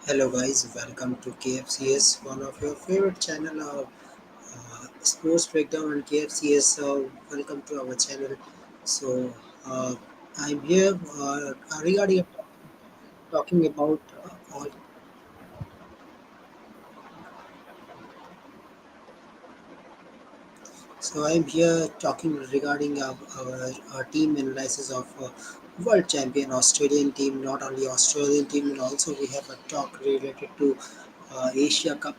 Hello guys, welcome to kfcs, one of your favorite channel of sports breakdown and kfcs. Welcome to our channel. So uh, I'm here regarding talking about all. So I'm here talking regarding our team analysis of world champion Australian team. Not only Australian team, and also we have a talk related to Asia Cup.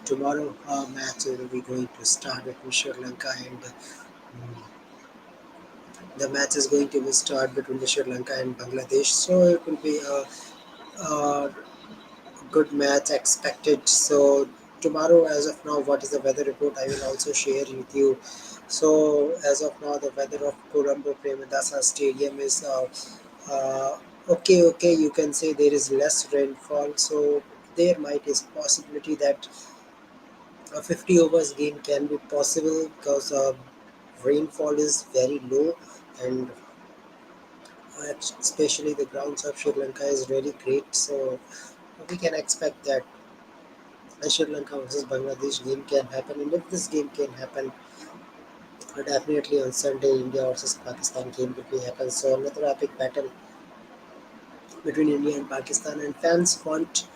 Tomorrow match will be going to start between Sri Lanka and the match is going to be start between the Sri Lanka and Bangladesh. So it will be a good match expected. So tomorrow, as of now, what is the weather report? I will also share with you. So as of now, the weather of Colombo Premadasa Stadium is okay. You can say there is less rainfall. So there might is possibility that a 50 overs game can be possible because rainfall is very low and especially the grounds of Sri Lanka is really great. So we can expect that a Sri Lanka versus Bangladesh game can happen, and if this game can happen, definitely on Sunday India versus Pakistan game will be happen. So another epic battle between India and Pakistan, and fans want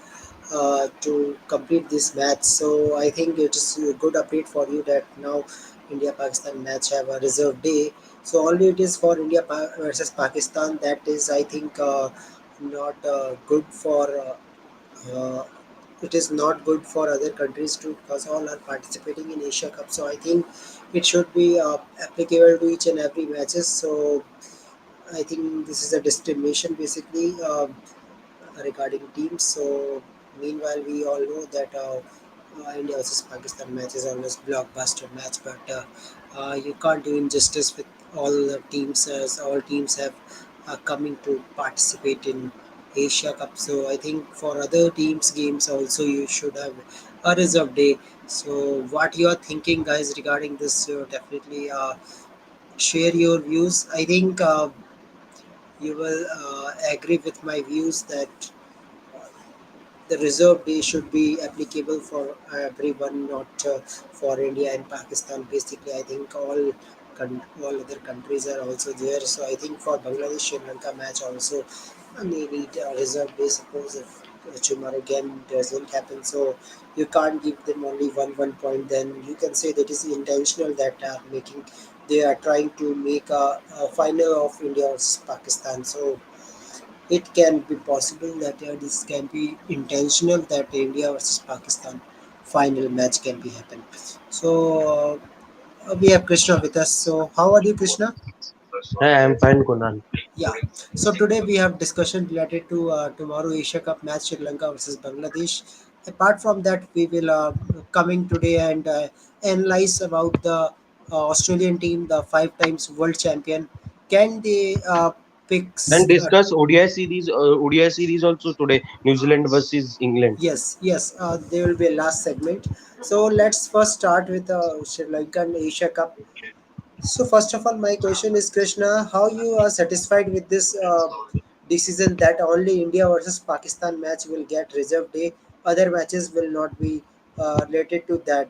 to complete this match. So I think it is a good update for you that now India Pakistan match have a reserve day. So only it is for India versus Pakistan. That is, I think, not good for. It is not good for other countries too because all are participating in Asia Cup. So I think it should be applicable to each and every matches. So I think this is a discrimination basically. Regarding teams. So meanwhile, we all know that India versus Pakistan match is always blockbuster match, but you can't do injustice with all the teams as all teams have coming to participate in Asia Cup. So I think for other teams games also you should have a reserve day. So what you are thinking, guys, regarding this? Definitely share your views. I think you will agree with my views that the reserve day should be applicable for everyone, not for India and Pakistan. Basically, I think all other countries are also there. So I think for Bangladesh Sri Lanka match also, they need a reserve day. Suppose if tomorrow game doesn't happen, so you can't give them only one point. Then you can say that is intentional that are making. They are trying to make a final of India versus Pakistan. So it can be possible that this can be intentional that India versus Pakistan final match can be happen. So we have Krishna with us. So how are you, Krishna? Hey, I'm fine, Kunal. Yeah. So today we have discussion related to tomorrow Asia Cup match Sri Lanka versus Bangladesh. Apart from that, we will coming today and analyze about the Australian team, the five times world champion. Can they pick? And discuss ODI series also today. New Zealand versus England. Yes. There will be a last segment. So let's first start with Sri Lankan Asia Cup. So first of all, my question is Krishna, how you are satisfied with this decision that only India versus Pakistan match will get reserve day, other matches will not be related to that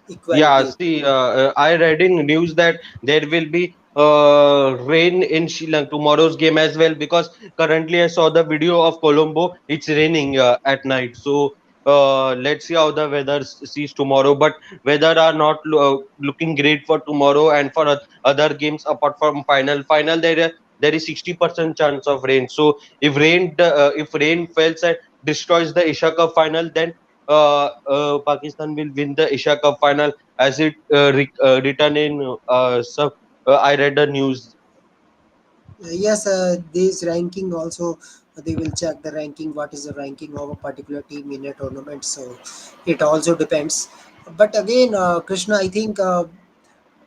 Yeah, equality. see, I read in news that there will be rain in Sri Lanka tomorrow's game as well because currently I saw the video of Colombo. It's raining at night. So let's see how the weather sees tomorrow. But weather are not looking great for tomorrow and for other games apart from final there is 60% chance of rain. So if rain fails and destroys the Asia Cup final, then Pakistan will win the Asia Cup final as it written in I read the news. Yes, this ranking also they will check the ranking. What is the ranking of a particular team in a tournament? So it also depends. But again, Krishna, I think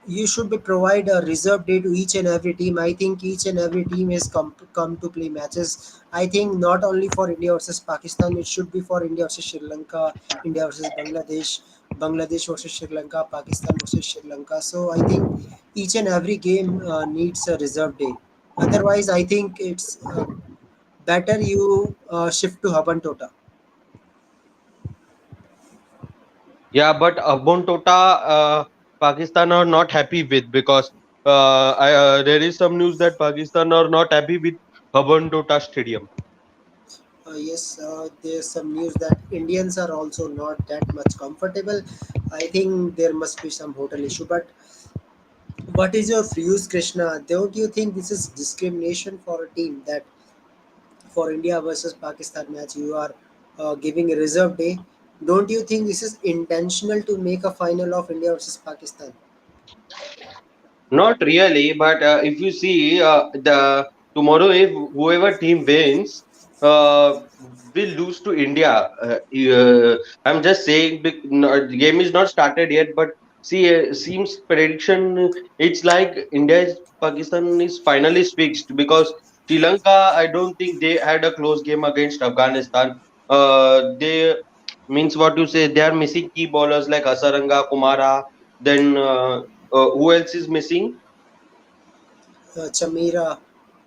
you should be provide a reserve day to each and every team. I think each and every team has come to play matches. I think not only for India versus Pakistan, it should be for India versus Sri Lanka, India versus Bangladesh, Bangladesh versus Sri Lanka, Pakistan versus Sri Lanka. So I think each and every game needs a reserve day. Otherwise, I think it's better you shift to Habantota. Yeah, but Abon Tota, Pakistan are not happy with, because there is some news that Pakistan are not happy with Abon Tota Stadium. Yes, there's some news that Indians are also not that much comfortable. I think there must be some hotel issue. But what is your views, Krishna? Don't you think this is discrimination for a team that for India versus Pakistan match you are giving a reserve day? Don't you think this is intentional to make a final of India versus Pakistan? Not really, but if you see the tomorrow, if whoever team wins, will lose to India. I'm just saying, the game is not started yet, but see, seems prediction. It's like India's Pakistan is finally fixed, because Sri Lanka, I don't think they had a close game against Afghanistan. They means what you say. They are missing key bowlers like Hasaranga, Kumara. Then who else is missing? Chamira,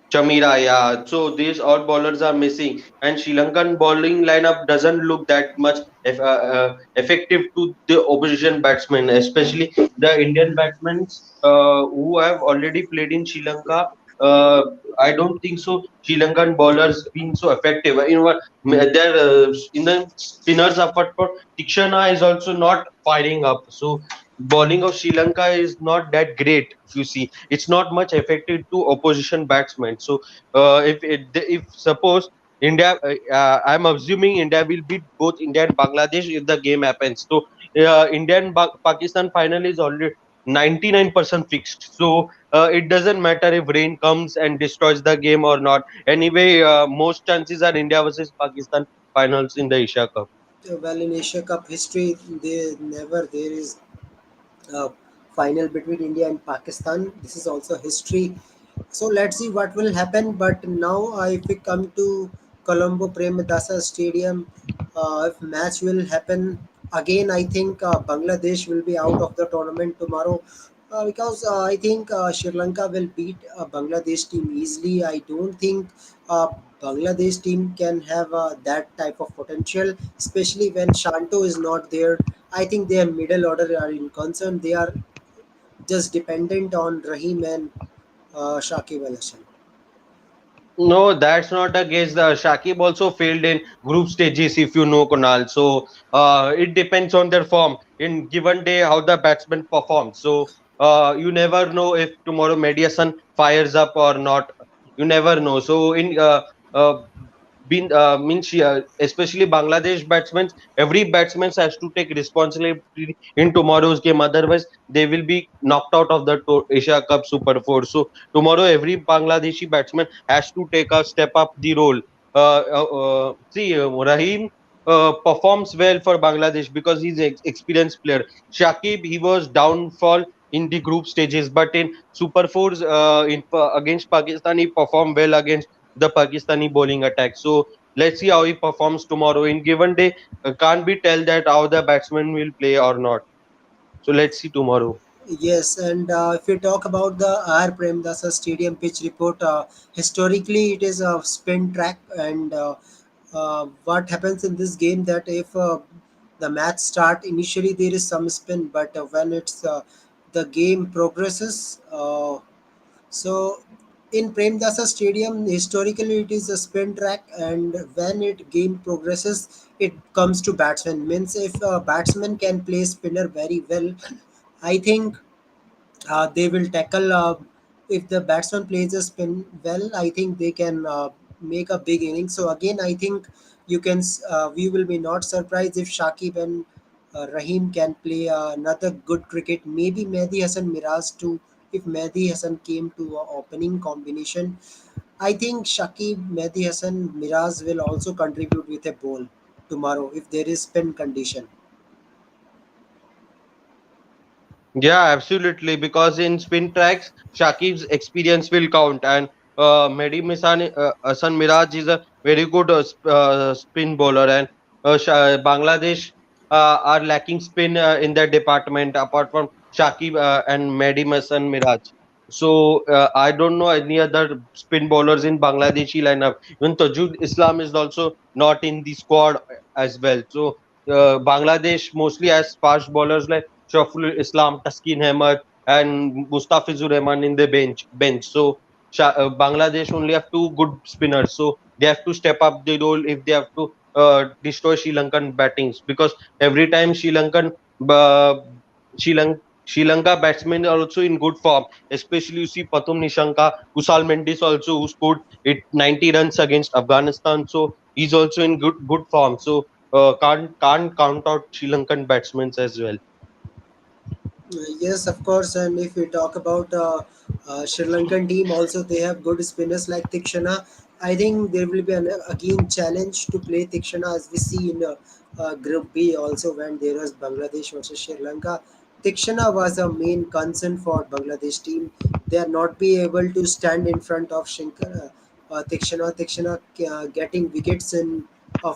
Chamira, yeah. So these all bowlers are missing, and Sri Lankan bowling lineup doesn't look that much effective to the opposition batsmen, especially the Indian batsmen who have already played in Sri Lanka. Uh, I don't think so. Sri Lankan bowlers been so effective. You know what? Their in the spinners effort for Tikshana is also not firing up. So bowling of Sri Lanka is not that great. If you see, it's not much effective to opposition batsmen. So if suppose India, I'm assuming India will beat both India and Bangladesh if the game happens. So Pakistan final is already 99% fixed. So it doesn't matter if rain comes and destroys the game or not. Anyway, most chances are India versus Pakistan finals in the Asia Cup. well, in Asia Cup history, there is a final between India and Pakistan. This is also history. So let's see what will happen. But now, if we come to Colombo Premadasa Stadium, if match will happen again, I think Bangladesh will be out of the tournament tomorrow. Because I think Sri Lanka will beat Bangladesh team easily. I don't think uh, Bangladesh team can have that type of potential, especially when Shanto is not there. I think their middle order are in concern. They are just dependent on Rahim and Shakib Al Hasan. No, that's not the case. The Shakib also failed in group stages, if you know, Kunal. So it depends on their form in given day how the batsman performs. So you never know if tomorrow Mediason fires up or not. You never know. So in uh, been means especially Bangladesh batsmen, every batsman has to take responsibility in tomorrow's game. Otherwise, they will be knocked out of the Asia Cup Super Four. So tomorrow, every Bangladeshi batsman has to take a step up the role. Rahim performs well for Bangladesh because he's an experienced player. Shakib, he was downfall in the group stages, but in Super Fours against Pakistan, he performed well against the Pakistani bowling attack. So let's see how he performs tomorrow. In given day, can't be tell that how the batsman will play or not. So let's see tomorrow. Yes, and if we talk about the R. Premdasa Stadium pitch report, historically it is a spin track, and what happens in this game that if the match start initially there is some spin, but when it's the game progresses, so in Premdasa Stadium, historically it is a spin track, and when it game progresses, it comes to batsman. Means if a batsman can play spinner very well, I think they will tackle if the batsman plays a spin well. I think they can make a big inning. So again, I think we will be not surprised if Shakib and Rahim can play another good cricket. Maybe Mehdi Hassan Miraz too. If Mehdi Hassan came to a opening combination, I think Shakib, Mehdi Hassan, Miraz will also contribute with a ball tomorrow if there is spin condition. Yeah, absolutely. Because in spin tracks, Shakib's experience will count, and Mehdi Hassan Miraj is a very good spin bowler, and Bangladesh are lacking spin in that department apart from Shakib and Mehdi Hassan Miraj. So I don't know any other spin bowlers in Bangladeshi lineup. Even Tajud Islam is also not in the squad as well. So Bangladesh mostly has fast bowlers like Shaful Islam, Taskin Ahmed, and Mustafizur Rahman in the bench. So Bangladesh only have two good spinners, so they have to step up the role if they have to destroy Sri Lankan battings, because every time uh, Sri Lanka Sri Lanka batsmen are also in good form. Especially you see Pathum Nishanka, Kusal Mendis also, who scored 90 runs against Afghanistan. So he's also in good form. So can't count out Sri Lankan batsmen as well. Yes, of course. And if we talk about Sri Lankan team, also they have good spinners like Tikshana. I think there will be an again challenge to play Tikshana as we see in Group B also when there was Bangladesh versus Sri Lanka. Tikshana was a main concern for Bangladesh team. They are not be able to stand in front of Shankar, Tikshana. Tikshana getting wickets in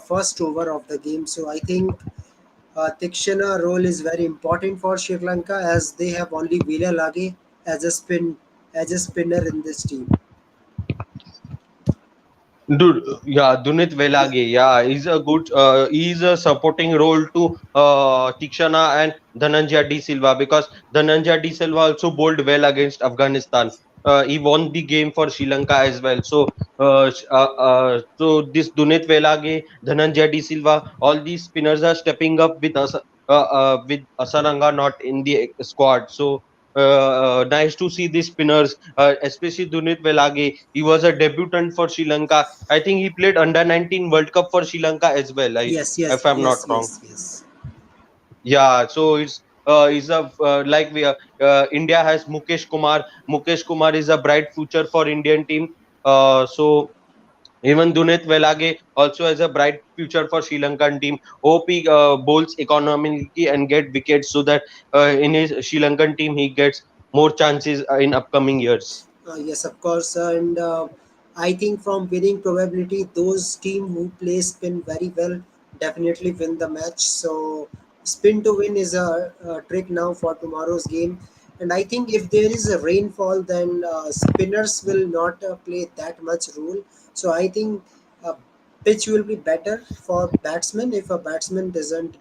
first over of the game. So I think Tikshana role is very important for Sri Lanka as they have only Vila Lage as a spinner in this team. Dude, yeah, Dunit Yeah. Velage, yeah, he's a supporting role to Tikshana and Dhananjaya D Silva, because Dhananjaya D Silva also bowled well against Afghanistan. He won the game for Sri Lanka as well. So this Dunit Velage, Dhananjaya D Silva, all these spinners are stepping up with Asaranga not in the squad. So nice to see these spinners, especially Dunit Velage. He was a debutant for Sri Lanka. I think he played under 19 World Cup for Sri Lanka as well. Yes. Yes. If I'm not Yes. wrong. Yes. Yes. Yeah, so it's a like we India has Mukesh Kumar. Mukesh Kumar is a bright future for Indian team. So even Dunit Velage also has a bright future for Sri Lankan team. Hope he bowls economically and get wickets so that in his Sri Lankan team he gets more chances in upcoming years. Yes, of course, and I think from winning probability, those team who play spin very well definitely win the match. So spin to win is a trick now for tomorrow's game, and I think if there is a rainfall, then spinners will not play that much role. So I think uh, pitch will be better for batsmen if a batsman doesn't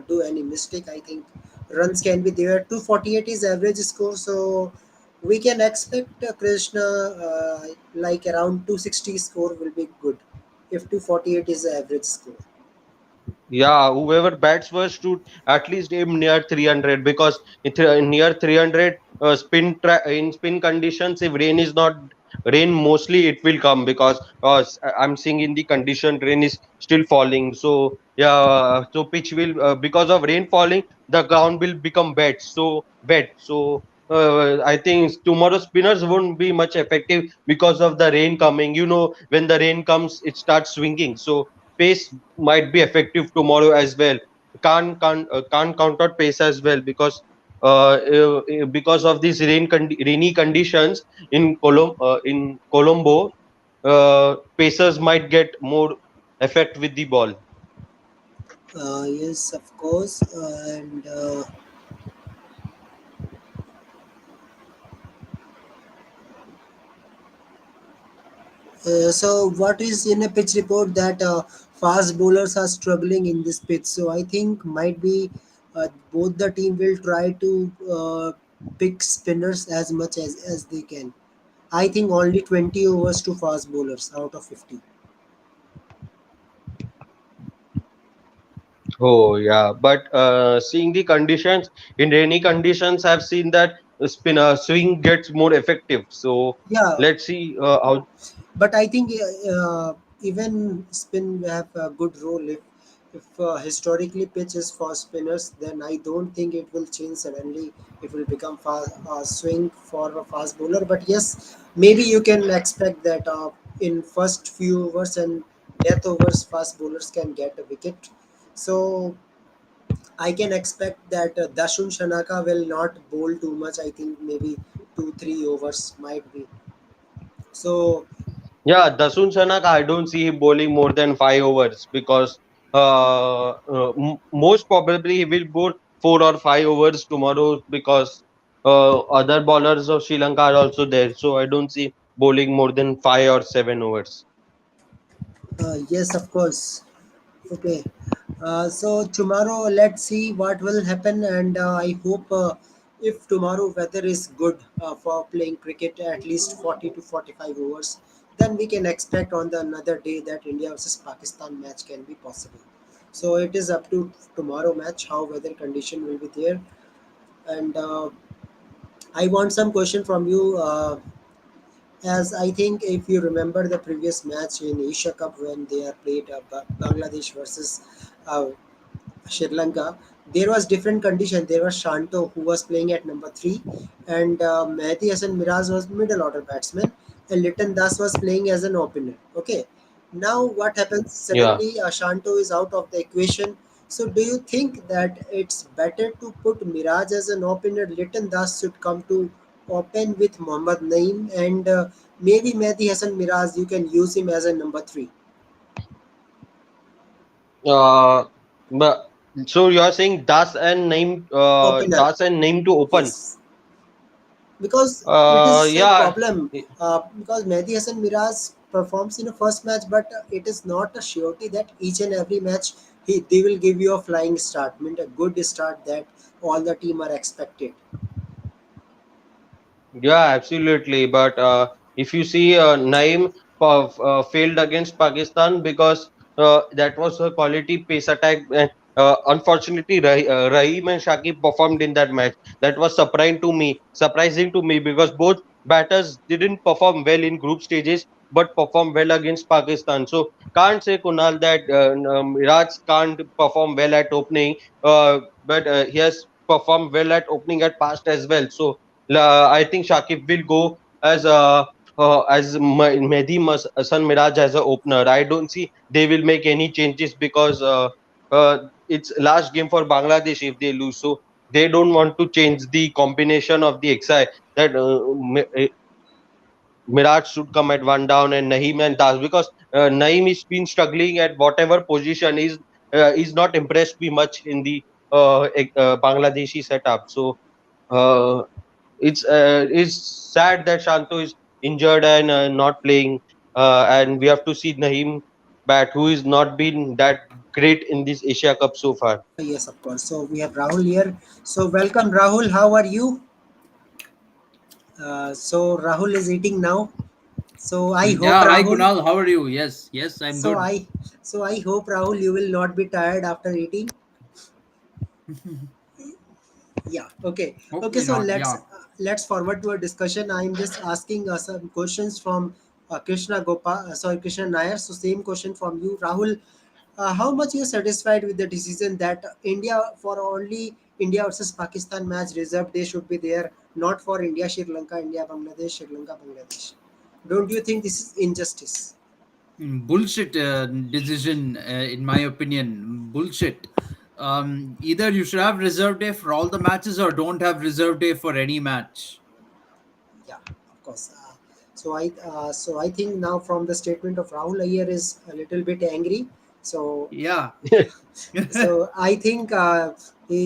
do any mistake. I think runs can be there. 248 is average score, so we can expect Krishna like around 260 score will be good if 248 is the average score. Yeah, whoever bats first should at least aim near 300, because near 300 in spin conditions, if rain is not rain, mostly it will come, because I'm seeing in the condition rain is still falling. So yeah, so pitch will because of rain falling, the ground will become wet. So I think tomorrow spinners won't be much effective because of the rain coming. When the rain comes, it starts swinging. So pace might be effective tomorrow as well. Can't count out pace as well, because of these rainy conditions in Colombo, pacers might get more effect with the ball. Yes, of course. And so, what is in a pitch report that fast bowlers are struggling in this pitch? So, I think might be both the team will try to pick spinners as much as they can. I think only 20 overs to fast bowlers out of 50. Oh yeah, but seeing the conditions in rainy conditions, I've seen that spinner swing gets more effective. So Yeah, let's see how. but I think even spin have a good role if historically pitch is for spinners, then I don't think it will change suddenly. It will become fast swing for a fast bowler. But yes, maybe you can expect that in first few overs and death overs, fast bowlers can get a wicket. So I can expect that Dashun Shanaka will not bowl too much. I think maybe 2 3 overs might be. So Yeah, Dasun Sanak, I don't see him bowling more than 5 overs, because most probably he will bowl 4 or 5 overs tomorrow, because other bowlers of Sri Lanka are also there. So I don't see bowling more than 5 or 7 overs. yes, of course. Okay. So tomorrow, let's see what will happen, and I hope if tomorrow weather is good for playing cricket, at least 40 to 45 overs, then we can expect on the another day that India versus Pakistan match can be possible. So it is up to tomorrow match how weather condition will be there, and I want some question from you. As I think if you remember the previous match in Asia Cup when they are played Bangladesh versus Sri Lanka, there was different condition. There was Shanto who was playing at number three, and Mehdi Hassan Miraz was middle order batsman, and Liton Das was playing as an opener. Okay, now what happens? Yeah. Suddenly, Shanto is out of the equation. So, do you think that it's better to put Miraj as an opener? Liton Das should come to open with Mohammad Naeem, and maybe Mehdi Hassan Miraz. You can use him as a number three Uh, but so you are saying opener. Das and name to open. Yes. Because it is a Yeah. problem because Mehdi Hassan Miraz performs in a first match, but it is not a surety that each and every match they will give you a flying start, mean a good start that all the team are expected. Yeah, absolutely. But if you see, Naeem failed against Pakistan because that was a quality pace attack. And unfortunately, Raheem and Shakib performed in that match. That was surprising to me because both batters didn't perform well in group stages, but performed well against Pakistan. So can't say Kunal that Raj can't perform well at opening, but he has performed well at opening at past as well. So I think Shakib will go as Mehdi Hasan Miraj as a opener. I don't see they will make any changes because it's last game for Bangladesh if they lose. So they don't want to change the combination of the XI that Miraj should come at one down and Naeem and Das because Naeem is been struggling at whatever position is not impressed me much in the Bangladeshi setup. So uh, it's sad that Shanto is injured and not playing, and we have to see Naeem bat, who is not been that great in this Asia Cup so far. Yes, of course. So we have Rahul here. So welcome, Rahul. How are you? So Rahul is eating now. So I hope Yeah, hi Rahul. Kunal, how are you? Yes, I'm So good. I so I hope Rahul you will not be tired after eating. Yeah. Okay. Okay. Hopefully So not. let's Yeah. uh, let's forward to a discussion. I'm just asking some questions from Krishna Gopal. Sorry, Krishna Nair. So same question from you, Rahul. How much you satisfied with the decision that India for only India versus Pakistan match reserved day should be there, not for India Sri Lanka, India Bangladesh, Sri Lanka Bangladesh? Don't you think this is injustice? Bullshit decision, in my opinion. Bullshit. Either you should have reserve day for all the matches or don't have reserve day for any match. Yeah, of course. So I think now from the statement of Rahul Iyer is a little bit angry. So Yeah. so I think he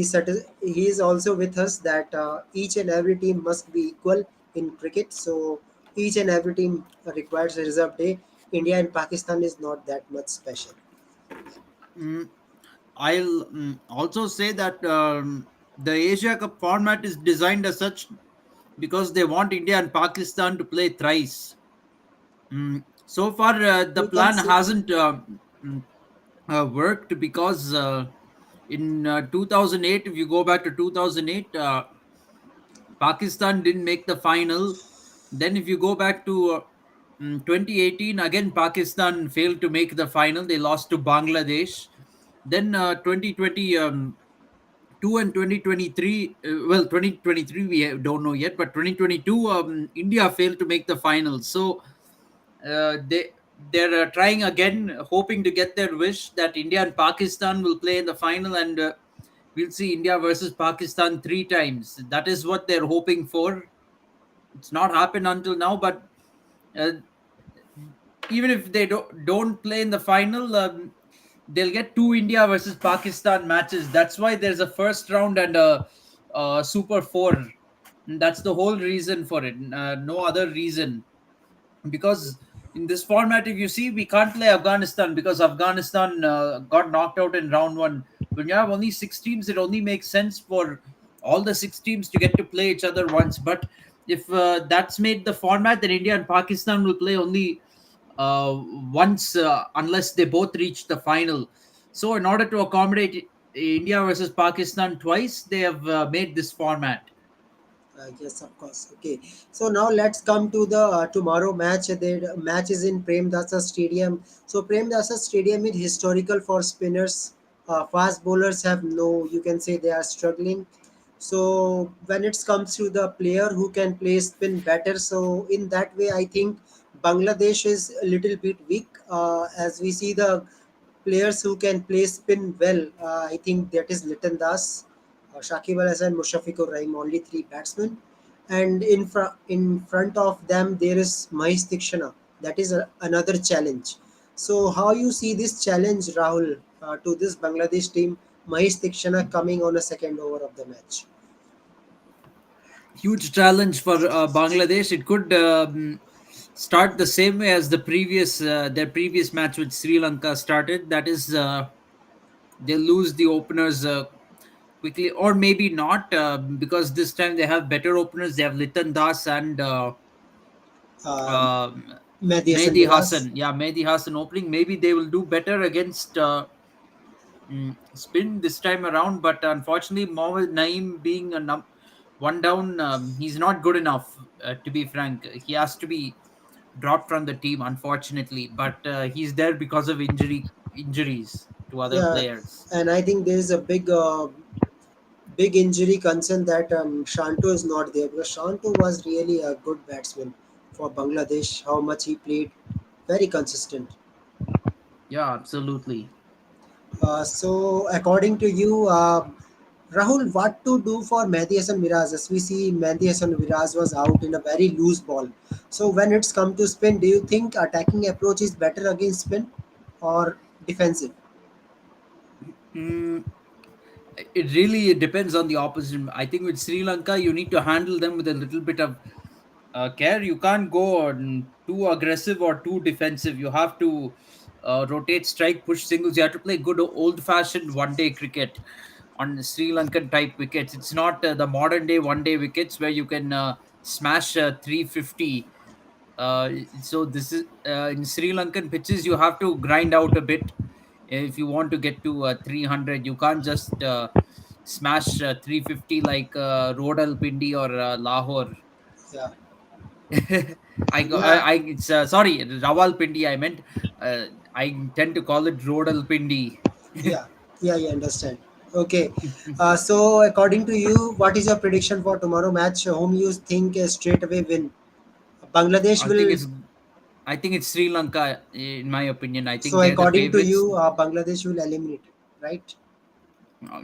is also with us that each and every team must be equal in cricket. So each and every team requires a reserve day. India and Pakistan is not that much special. Mm, I'll also say that the Asia Cup format is designed as such because they want India and Pakistan to play thrice. So far, the We can plan say hasn't mm, worked because in 2008, if you go back to 2008, Pakistan didn't make the final. Then, if you go back to 2018, again, Pakistan failed to make the final. They lost to Bangladesh. Then 2020. Two and 2023, well, 2023 we don't know yet, but 2022 India failed to make the finals. So they're trying again, hoping to get their wish that India and Pakistan will play in the final, and we'll see India versus Pakistan three times. That is what they're hoping for. It's not happened until now, but uh, even if they don't play in the final, they'll get two India versus Pakistan matches. That's why there's a first round and a Super Four. And that's the whole reason for it. No other reason. Because in this format, if you see, we can't play Afghanistan because Afghanistan got knocked out in round one. When you have only six teams, it only makes sense for all the six teams to get to play each other once. But if that's made the format, then India and Pakistan will play only once, unless they both reach the final. So, in order to accommodate India versus Pakistan twice, they have made this format. Yes, of course. Okay. So now let's come to the tomorrow match. The match is in Premdasa Stadium. So Premdasa Stadium is historical for spinners. Fast bowlers have no, you can say they are struggling. So when it comes to the player who can play spin better, so in that way, I think Bangladesh is a little bit weak. As we see the players who can play spin well, I think that is Litan Das, Shakib Al Hasan, Mushafiqur Rahim, only three batsmen. And in front of them, there is Mahesh Dikshana. That is another challenge. So, how you see this challenge, Rahul, to this Bangladesh team? Mahesh Dikshana coming on a second over of the match. Huge challenge for Bangladesh. It could start the same way as their previous match with Sri Lanka started. That is, they lose the openers quickly, or maybe not, because this time they have better openers. They have Litan Das and Um, um Mehdi Hassan Mehdi Miraz. Hassan. Yeah, Mehdi Hassan opening. Maybe they will do better against spin this time around. But unfortunately, Mohammad Naeem being one down, he's not good enough. To be frank, he has to be dropped from the team, unfortunately. But he's there because of injuries to other Yeah, players. and I think there is a big injury concern that Shanto is not there because Shanto was really a good batsman for Bangladesh. How much he played, very consistent. Yeah, absolutely. So, according to you, Rahul, what to do for Mehdi Hassan Miraz? As we see, Mehdi Hassan Miraz was out in a very loose ball. So, when it's come to spin, do you think attacking approach is better against spin or defensive? Mm, it really depends on the opposition. I think with Sri Lanka, you need to handle them with a little bit of care. You can't go on too aggressive or too defensive. You have to rotate, strike, push singles. You have to play good old fashioned one day cricket on Sri Lankan type wickets. It's not the modern day one day wickets where you can smash 350. So this is in Sri Lankan pitches. You have to grind out a bit if you want to get to 300. You can't just smash 350 like Rodal Pindi or Lahore. Yeah, yeah, I it's sorry, Rawal Pindi. I meant I tend to call it Rodal Pindi. yeah, yeah, yeah, understand. Okay. So, according to you, what is your prediction for tomorrow match? Whom you think straight away win? Bangladesh I think will. it's I think it's Sri Lanka in my opinion. I So, think they're the according to favorites. you, Bangladesh will eliminate, right?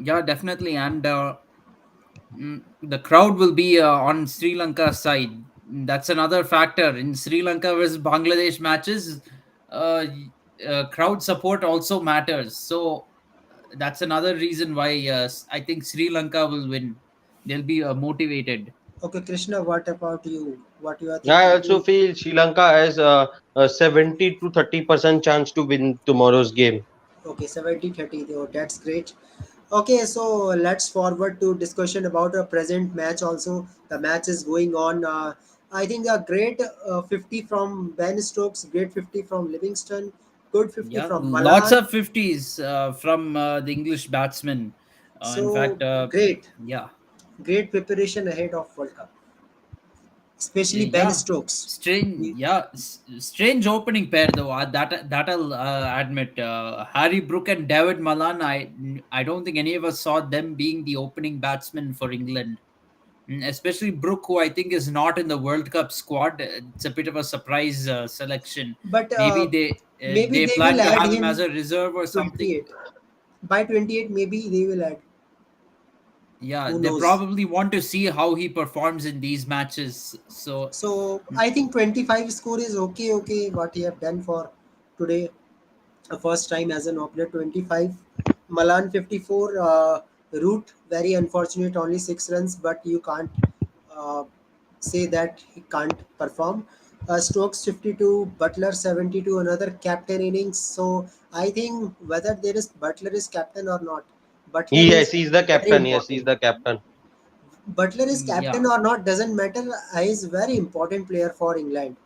Yeah, definitely, and the crowd will be on Sri Lanka's side. That's another factor in Sri Lanka versus Bangladesh matches. Uh, Crowd support also matters. So that's another reason why I think Sri Lanka will win. They'll be motivated. Okay, Krishna, what about you? What you are I thinking? also feel Sri Lanka has a 70 to 30% chance to win tomorrow's game. Okay, 70-30. Oh, that's great. Okay, so let's forward to discussion about a present match also. The match is going on. I think a great 50 from Ben Stokes, great 50 from Livingston, good 50 Yeah, from lots Malan. of 50s from the English batsmen. In So fact, great, yeah. great preparation ahead of World Cup, especially Ben Yeah, Stokes. strange. He- Yeah, strange opening pair though. That I'll admit. Harry Brook and David Malan. I don't think any of us saw them being the opening batsmen for England. Especially Brook, who I think is not in the World Cup squad. It's a bit of a surprise selection. But Maybe maybe they they will plan to add have him as him a reserve or something. 28. By 28, maybe they will add. Yeah, Who they knows? probably want to see how he performs in these matches. So So I think 25 score is okay. Okay, what he have done for today, first time as an opener 25. Malan 54. Root very unfortunate, only 6 runs, but you can't uh, say that he can't perform. Stokes 52, Butler 72, another captain innings. So I think whether there is Butler is captain or not, Butler Yes, is he's the very captain. Yes, he's important. the captain. Butler is Yeah. captain or not doesn't matter. He is very important player for England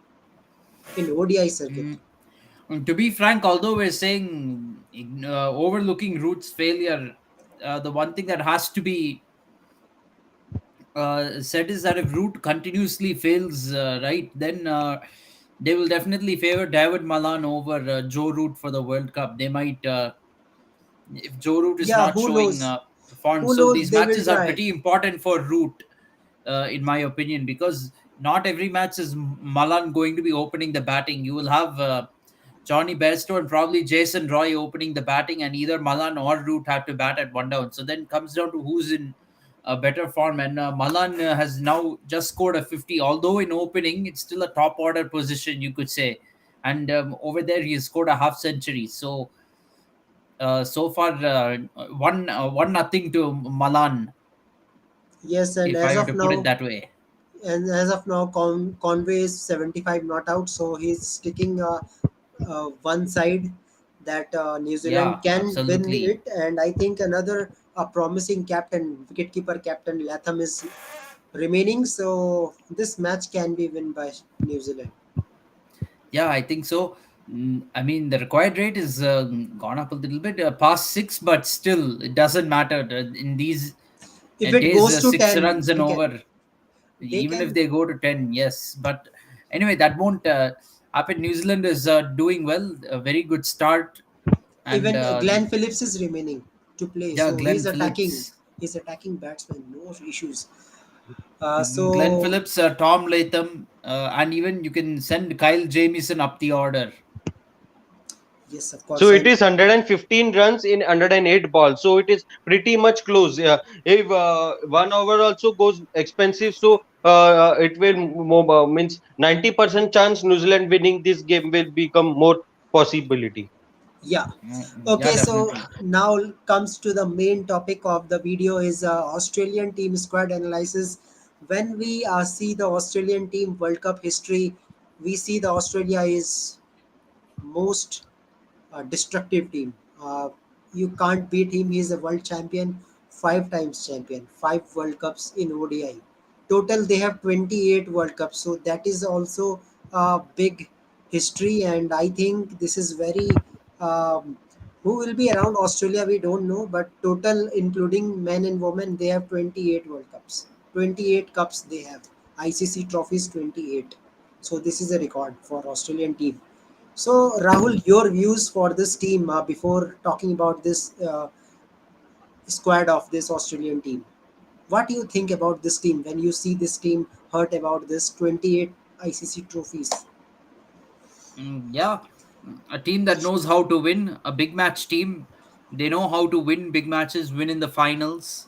in ODI circuit. Mm, to be frank, although we're saying overlooking Root's failure, the one thing that has to be said is that if Root continuously fails, right, then they will definitely favor David Malan over Joe Root for the World Cup. They might, if Joe Root is Yeah, not who showing knows? form. Who So knows? these They will matches are try. pretty important for Root, in my opinion, because not every match is Malan going to be opening the batting. You will have Johnny Bairstow and probably Jason Roy opening the batting, and either Malan or Root have to bat at one down. So then it comes down to who's in better form. And Malan has now just scored a 50, although in opening, it's still a top order position, you could say. And over there, he has scored a half century. So so far, one nothing to Malan, Yes, if I were to put it that way. as of now, Conway is 75 not out, so he's sticking one side that New Yeah, Zealand can win absolutely. it, and I think another promising captain, wicketkeeper captain Latham is remaining, so this match can be won by New Zealand. Yeah, I think so. I mean, the required rate is gone up a little bit, past six, but still, it doesn't matter. In these If it days, goes to six 10, runs and they can. over, They even if can they go to 10, yes. But anyway, that won't happen. New Zealand is doing well, a very good start. And even Glenn Phillips is remaining to play, yeah, so Glenn Phillips. he's attacking batsman, no issues. Glenn So Phillips, Tom Latham, and even you can send Kyle Jamieson up the order. yes, of So course, it and is 115 runs in 108 balls. So it is pretty much close. If 1 over also goes expensive, so it will means 90% chance New Zealand winning this game will become more possibility. yeah. Yeah, Okay, so definitely. now comes to the main topic of the video is Australian team squad analysis. When we see the Australian team World Cup history, we see the Australia is most destructive team. You can't beat him. He is a world champion, 5 times champion, 5 World Cups in ODI. Total, they have 28 World Cups. So that is also a big history, and I think this is very. Who will be around Australia? We don't know, but total, including men and women, they have 28 World Cups. 28 cups they have. ICC trophies 28. So this is a record for Australian team. So, Rahul, your views for this team before talking about this squad of this Australian team. What do you think about this team when you see this team heard about this 28 ICC trophies? Yeah, a team that knows how to win, a big match team. They know how to win big matches, win in the finals,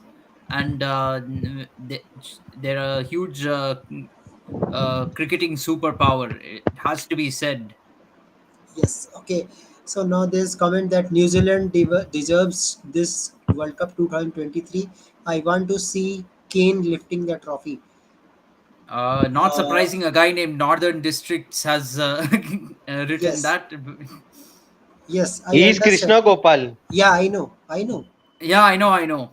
and they're a huge cricketing superpower. It has to be said. Yes. Okay. So now there's comment that New Zealand deserves this World Cup 2023. I want to see Kane lifting the trophy. Not Uh, surprising, a guy named Northern Districts has written yes. that. Yes, I He is understand. Krishna Gopal. Yeah, I know. I know. Yeah, I know, I know.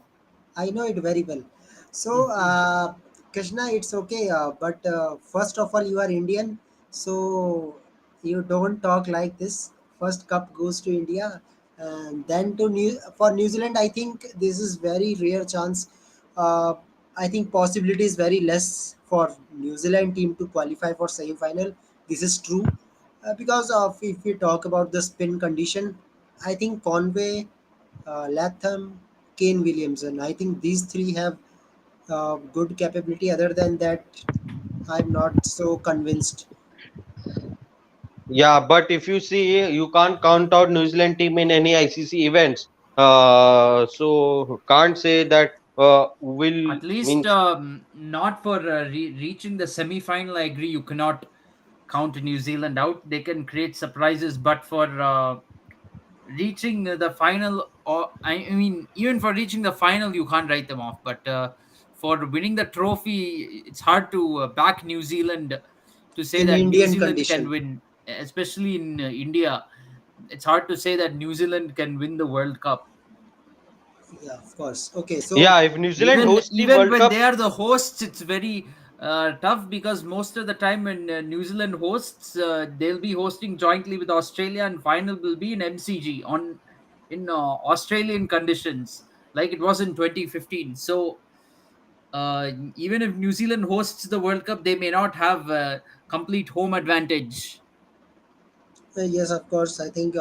I know it very well. So, Krishna, it's okay. But first of all, you are Indian, so you don't talk like this. First cup goes to India, and then to New Zealand. I think this is very rare chance. Uh, I think possibility is very less for New Zealand team to qualify for semi final. This is true because of if we talk about the spin condition. I think Conway, Latham, Kane Williamson. I think these three have good capability. Other than that, I'm not so convinced. Yeah, but if you see, you can't count out New Zealand team in any ICC events. So can't say that will At least means not for reaching the semi final. I agree. You cannot count New Zealand out. They can create surprises, but for reaching the final, or I mean, even for reaching the final, you can't write them off. But for winning the trophy, it's hard to back New Zealand to say in that New Indian Zealand can condition. win, especially in India. It's hard to say that New Zealand can win the World Cup. Yeah, of course. Okay, so Yeah, if New Zealand Even hosts the even World when Cup, they are the hosts, it's very tough, because most of the time when New Zealand hosts, they'll be hosting jointly with Australia, and final will be in MCG on in Australian conditions, like it was in 2015. So even if New Zealand hosts the World Cup, they may not have complete home advantage. yes, of course. I think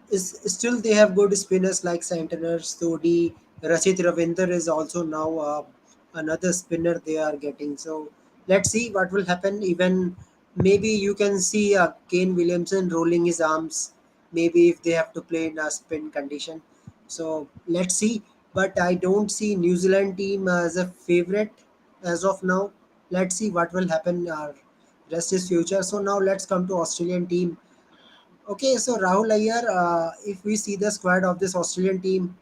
is still they have good spinners like Santner, Sodhi, Rachit Ravinder is also now another spinner they are getting. So let's see what will happen. Even maybe you can see Kane Williamson rolling his arms. Maybe if they have to play in a spin condition. So let's see. But I don't see New Zealand team as a favorite as of now. Let's see what will happen. Rest is future. So now let's come to Australian team. Okay, so Rahul Iyer, if we see the squad of this Australian team,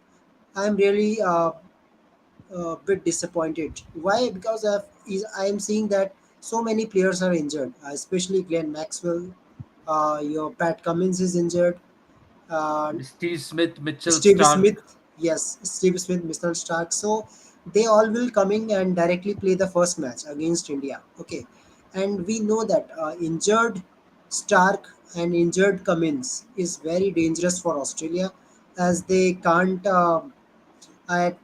I'm really a bit disappointed. Why? Because I am seeing that so many players are injured, especially Glenn Maxwell. Your Pat Cummins is injured. Uh, Steve Smith, Mitchell Steve Stark. Smith, yes, Steve Smith, Mr. Stark. So they all will coming and directly play the first match against India. Okay, and we know that injured Stark and injured Cummins is very dangerous for Australia, as they can't. I,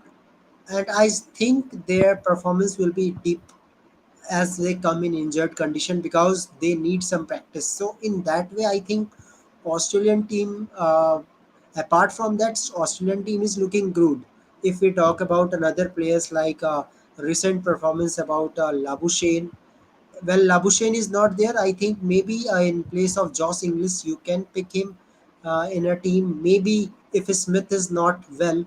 and I think their performance will be deep as they come in injured condition because they need some practice. So in that way, I think Australian team. Apart from that, Australian team is looking good. If we talk about another players like recent performance about Labuschagne, well, Labuschagne is not there. I think maybe in place of Josh Inglis, you can pick him in a team. Maybe if Smith is not well,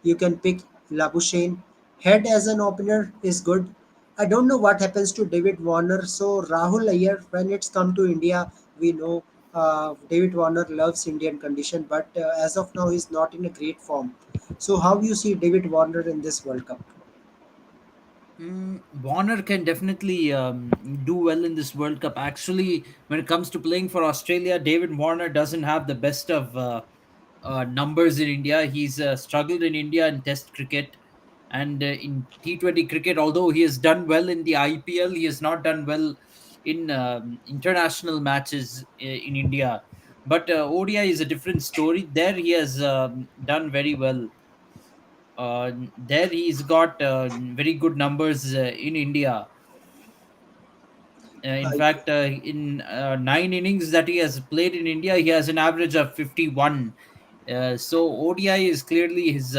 you can pick Labuschagne. Head as an opener is good. I don't know what happens to David Warner. So Rahul Iyer, when it's come to India, we know David Warner loves Indian condition, but as of now, he's not in a great form. So how you see David Warner in this World Cup? Warner can definitely do well in this World Cup. Actually, when it comes to playing for Australia, David Warner doesn't have the best of numbers in India. He's struggled in India in Test cricket and in T20 cricket. Although he has done well in the IPL, he has not done well in international matches in India. But ODI is a different story. There, he has done very well. There, he's got very good numbers in India. In Uh, fact, in 9 innings that he has played in India, he has an average of 51. So ODI is clearly his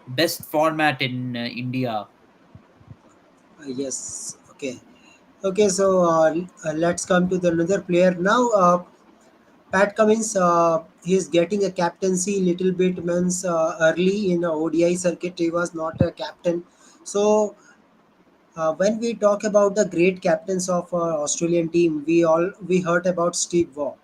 best format in India. yes. Okay. Okay, so let's come to the another player now. Pat Cummins, he's getting a captaincy little bit means early in a ODI circuit. He was not a captain. So when we talk about the great captains of Australian team, we heard about Steve Waugh,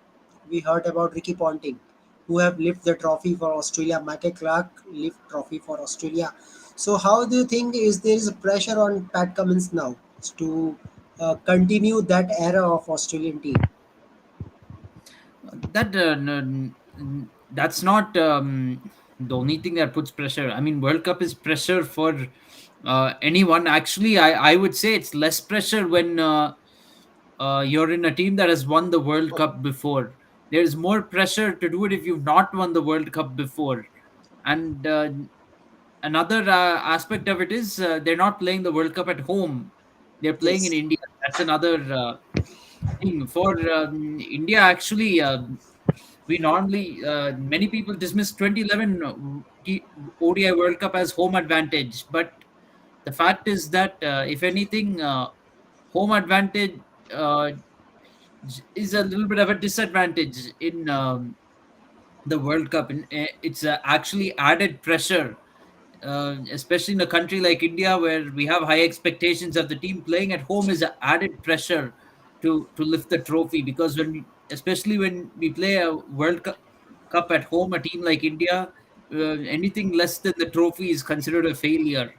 we heard about Ricky Ponting, who have lifted the trophy for Australia. Michael Clark lift trophy for Australia. So how do you think is there is a pressure on Pat Cummins now to continue that era of Australian team? That's not the only thing that puts pressure. I mean, World Cup is pressure for anyone. Actually, I would say it's less pressure when you're in a team that has won the World Cup before. There's more pressure to do it if you've not won the World Cup before. And another aspect of it is they're not playing the World Cup at home. They're playing in Yes. India. That's another thing. For India, actually, we normally, many people dismiss 2011 ODI World Cup as home advantage. But the fact is that, if anything, home advantage uh, is a little bit of a disadvantage in the World Cup. It's actually added pressure, especially in a country like India, where we have high expectations of the team. Playing at home is a added pressure to lift the trophy, because especially when we play a Cup at home, a team like India, anything less than the trophy is considered a failure.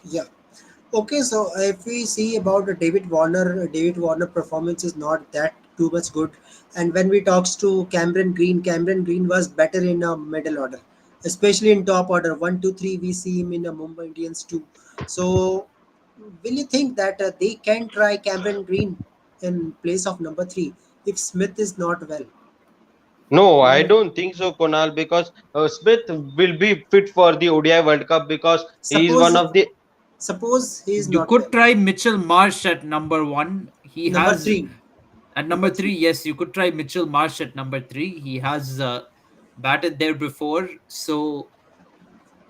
Yeah. Okay, so if we see about David Warner performance is not that too much good. And when we talks to Cameron Green was better in a middle order, especially in top order 1, 2, 3. We see him in a Mumbai Indians too. So, will you think that they can try Cameron Green in place of number 3 if Smith is not well? No, I Mm, don't think so, Kunal, because Smith will be fit for the ODI World Cup because he is one Suppose of the. suppose he is you not well. could try Mitchell Marsh at number one. He Number has 3, at number number three. 3. Yes, you could try Mitchell Marsh at number three. He has batted there before, so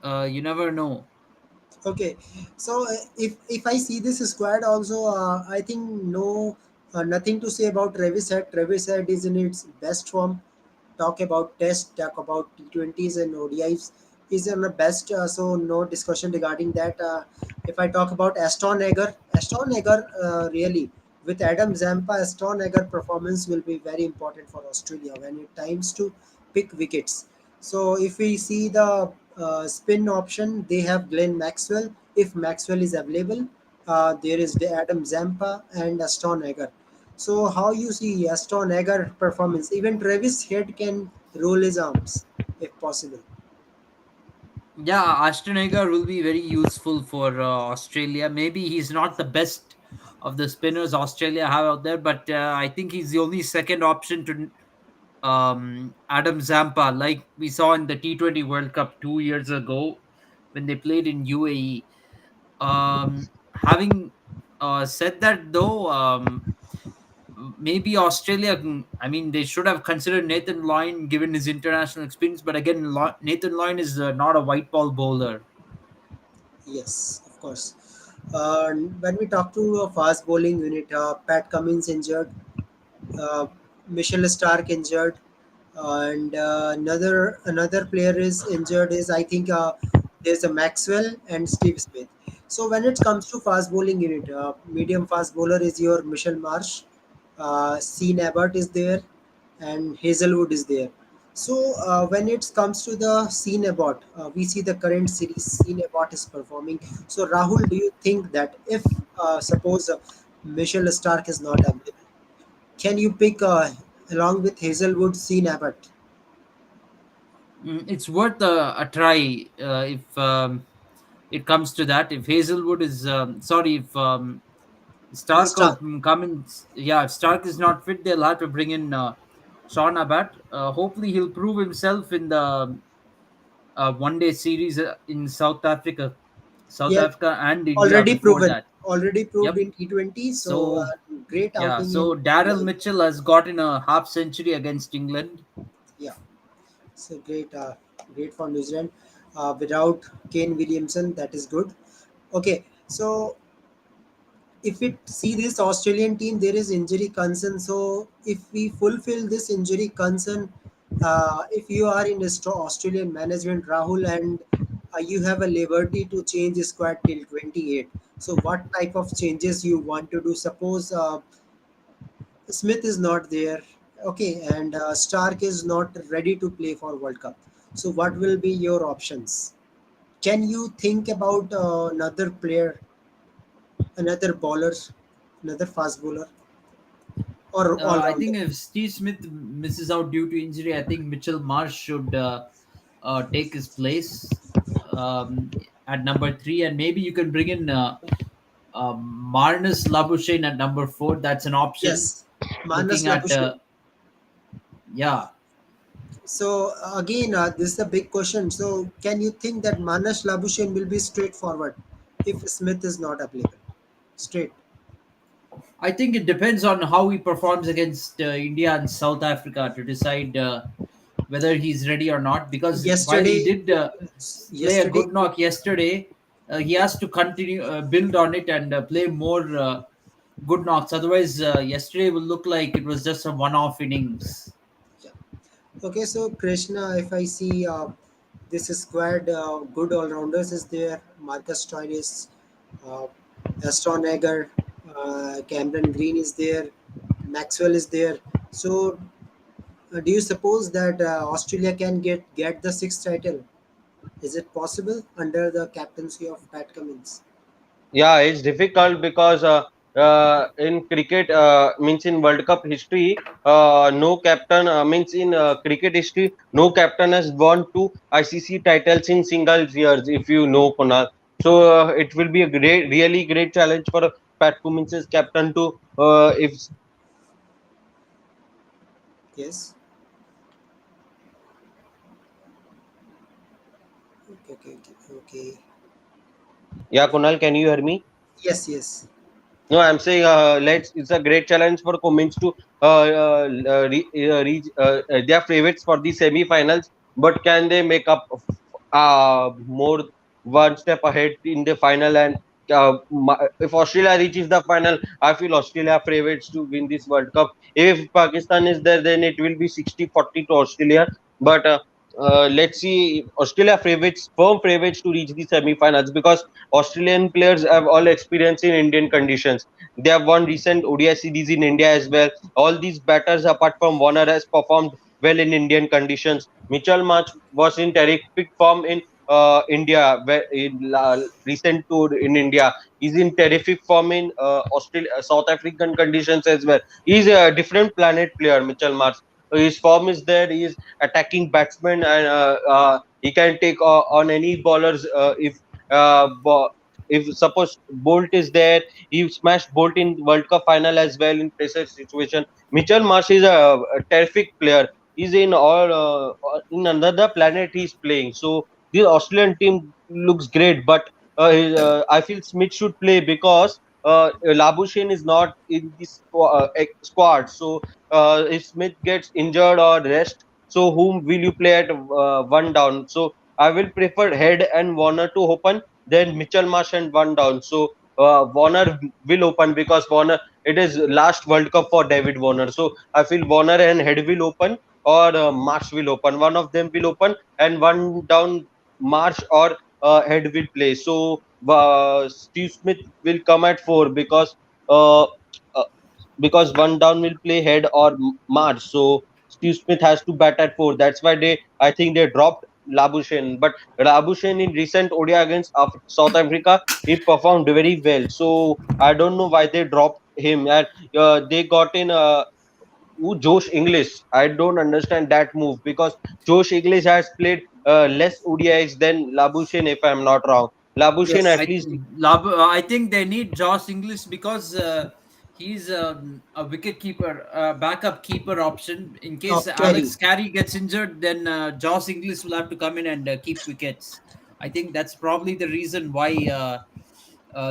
you never know. Okay, so if I see this squad also, I think no, nothing to say about Travis Head. Travis Head is in its best form. Talk about Test, talk about T20s and ODIs. Is in the best, so no discussion regarding that. If I talk about Aston Egger really with Adam Zampa, Aston Egger performance will be very important for Australia when it times to pick wickets. So if we see the spin option, they have Glenn Maxwell. If Maxwell is available, there is the Adam Zampa and Aston Egger. So how you see Aston Egger performance? Even Travis Head can roll his arms if possible. Yeah, Ashton Agar will be very useful for Australia. Maybe he's not the best of the spinners Australia have out there, but I think he's the only second option to Adam Zampa, like we saw in the T20 World Cup 2 years ago when they played in UAE. Having said that, though, maybe Australia, I mean, they should have considered Nathan Lyon given his international experience, but again, Nathan Lyon is not a white ball bowler. Yes, of course. When we talk to a fast bowling unit, Pat Cummins injured, uh, Michelle Stark injured, and another player is injured. Is I think there's a Maxwell and Steve Smith. So when it comes to fast bowling unit, medium fast bowler is your Michelle Marsh, Sean Abbott is there, and Hazelwood is there. So when it comes to the Sean Abbott, we see the current series Sean Abbott is performing. So Rahul, do you think that if suppose Michelle Stark is not available, can you pick along with Hazelwood Sean Abbott It's worth a try if it comes to that. If Hazelwood is sorry, if Stark or Stark? Cummins, yeah, if Stark is not fit, they'll have to bring in Sean Abbott. Hopefully, he'll prove himself in the one day series in South Yeah, Africa and India before that. already proved Yep. in T20. So So great yeah, outing in so Daryl ODI. Mitchell has gotten a half century against England. Yeah, so great for New Zealand. Without Kane Williamson, that is good. Okay, so if it see this Australian team, there is injury concern. So if we fulfill this injury concern, if you are in a Australian management, Rahul, and you have a liberty to change the squad till 28. So what type of changes you want to do? Suppose Smith is not there, okay, and Stark is not ready to play for World Cup. So what will be your options? Can you think about another player, another bowler, another fast bowler, or all I rounder? think if Steve Smith misses out due to injury, I think Mitchell Marsh should take his place at number three, and maybe you can bring in Marnus Labuschagne at number four. That's an option. Yes, Manas Looking at Labuschagne. yeah, So again, this is a big question. So can you think that Manas Labuschagne will be straightforward if Smith is not available? Straight. I think it depends on how he performs against India and South Africa to decide whether he's ready or not. Because while he Yesterday, did play a yesterday good knock yesterday, he has to continue build on it and play more good knocks. Otherwise, yesterday will look like it was just a one-off innings. yeah. Okay, so Krishna, if I see this squad, good all rounders is there. Marcus Stoinis, uh, Aston Agar, Cameron Green is there, Maxwell is there. So, do you suppose that Australia can get the sixth title? Is it possible under the captaincy of Pat Cummins? Yeah, it's difficult because in cricket, means in World Cup history, no captain, means in cricket history, no captain has won two ICC titles in single years, if you know, Kunal. So it will be a great, really great challenge for Pat Cummins' captain to, if Yes. Okay, okay, okay. Okay. yeah, Kunal, can you hear me? Yes, yes. No, I'm saying let's. It's a great challenge for Cummins to reach their favorites for the semi-finals. But can they make up more one step ahead in the final? And if Australia reaches the final, I feel Australia are favorites to win this World Cup. If Pakistan is there, then it will be 60-40 to Australia. But let's see, Australia favorites, firm favorites to reach the semi-finals because Australian players have all experience in Indian conditions. They have won recent ODI series in India as well. All these batters, apart from Warner, has performed well in Indian conditions. Mitchell March was in terrific form in India, where in recent tour in India. He's in terrific form in Australia, South African conditions as well. He's a different planet player, Mitchell March. His form is there. He is attacking batsmen, and he can take on any bowlers uh, bo- if suppose Bolt is there, he smashed Bolt in World Cup final as well in pressure situation. Mitchell Marsh is a terrific player. He's in all in another planet. He's playing. So the Australian team looks great, but I feel Smith should play because Labuschagne is not in this squad. So if Smith gets injured or rest, so whom will you play at one down? So I will prefer Head and Warner to open, then Mitchell Marsh and one down. So Warner will open because Warner, it is last World Cup for David Warner. So I feel Warner and Head will open or Marsh will open. One of them will open and one down Marsh or Head will play. So Steve Smith will come at four uh, uh, because one down will play Head or Marsh. So Steve Smith has to bat at four. That's why I think they dropped Labuschagne. But Labuschagne in recent ODI against South Africa, he performed very well. So I don't know why they dropped him. And they got in Josh English. I don't understand that move because Josh English has played less ODIs than Labuschagne, if I'm not wrong. Labuschagne Yes. at least, I think they need Josh English because he's a wicket keeper, backup keeper option. In case Of carry. Alex Carey gets injured, then Josh English will have to come in and keep wickets. I think that's probably the reason why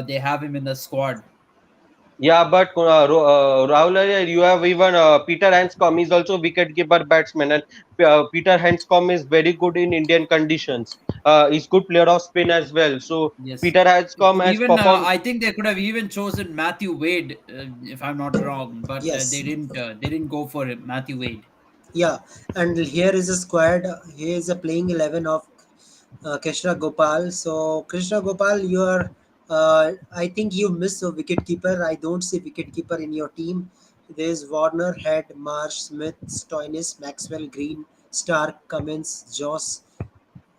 they have him in the squad. yeah, but Rahul, you have even Peter Hanscom. He's also wicket-keeper batsman, and Peter Hanscom is very good in Indian conditions. He's good player of spin as well. So Yes. Peter They Hanscom could has even, performed. I think they could have even chosen Matthew Wade, if I'm not wrong, but they Yes. didn't. They didn't go for it, Matthew Wade. Yeah. And here is a squad. Here is a playing 11 of Krishna Gopal. So Krishna Gopal, you are. I think you miss a wicket keeper. I don't see wicket keeper in your team. There's Warner, Head, Marsh, Smith, Stoinis, Maxwell, Green, Stark, Cummins, Joss,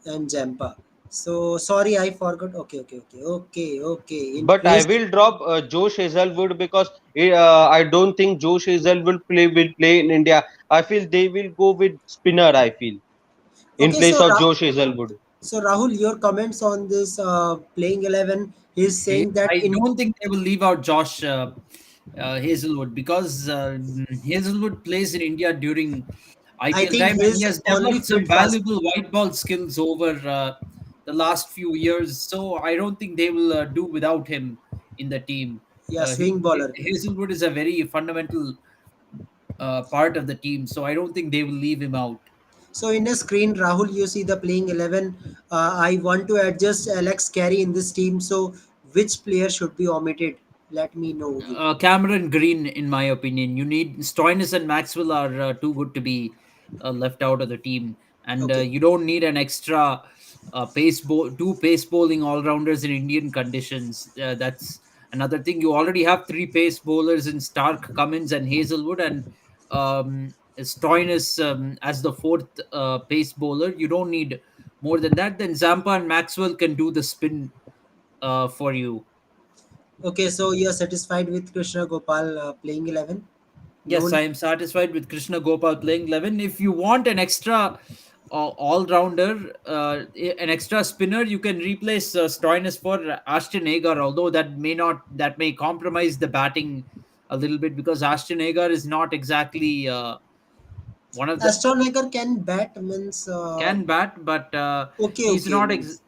and Jampa. So sorry, I forgot. Okay, okay, okay, okay, okay. In But I place, will drop Josh Hazelwood because I don't think Josh Hazelwood will play in India. I feel they will go with spinner. I feel in okay. place of Josh Hazelwood. So Rahul, your comments on this playing 11 is saying that I in don't think they will leave out Josh Hazelwood because Hazelwood plays in India during I IPL think time, and he his has only developed some field class. valuable white ball skills over the last few years. So I don't think they will do without him in the team. Yeah, swing bowler. Hazelwood is a very fundamental part of the team, so I don't think they will leave him out. So in a screen, Rahul, you see the playing 11. I want to adjust Alex Carey in this team. So which player should be omitted? Let me know you. Cameron Green, in my opinion. You need Stoinis and Maxwell are too good to be left out of the team, and Okay. you don't need an extra two pace bowling all rounders in Indian conditions. That's another thing. You already have three pace bowlers in Stark, Cummins, and Hazelwood, and Stoinis as the fourth pace bowler. You don't need more than that. Then Zampa and Maxwell can do the spin for you. Okay, so you're satisfied with Krishna Gopal playing 11? Yes, No. I am satisfied with Krishna Gopal playing 11. If you want an extra all rounder, an extra spinner, you can replace Stoinis for Ashton Agar, although that may compromise the batting a little bit because Ashton Agar is not exactly one of the Astronaker can bat means can bat, but okay, he's okay, not means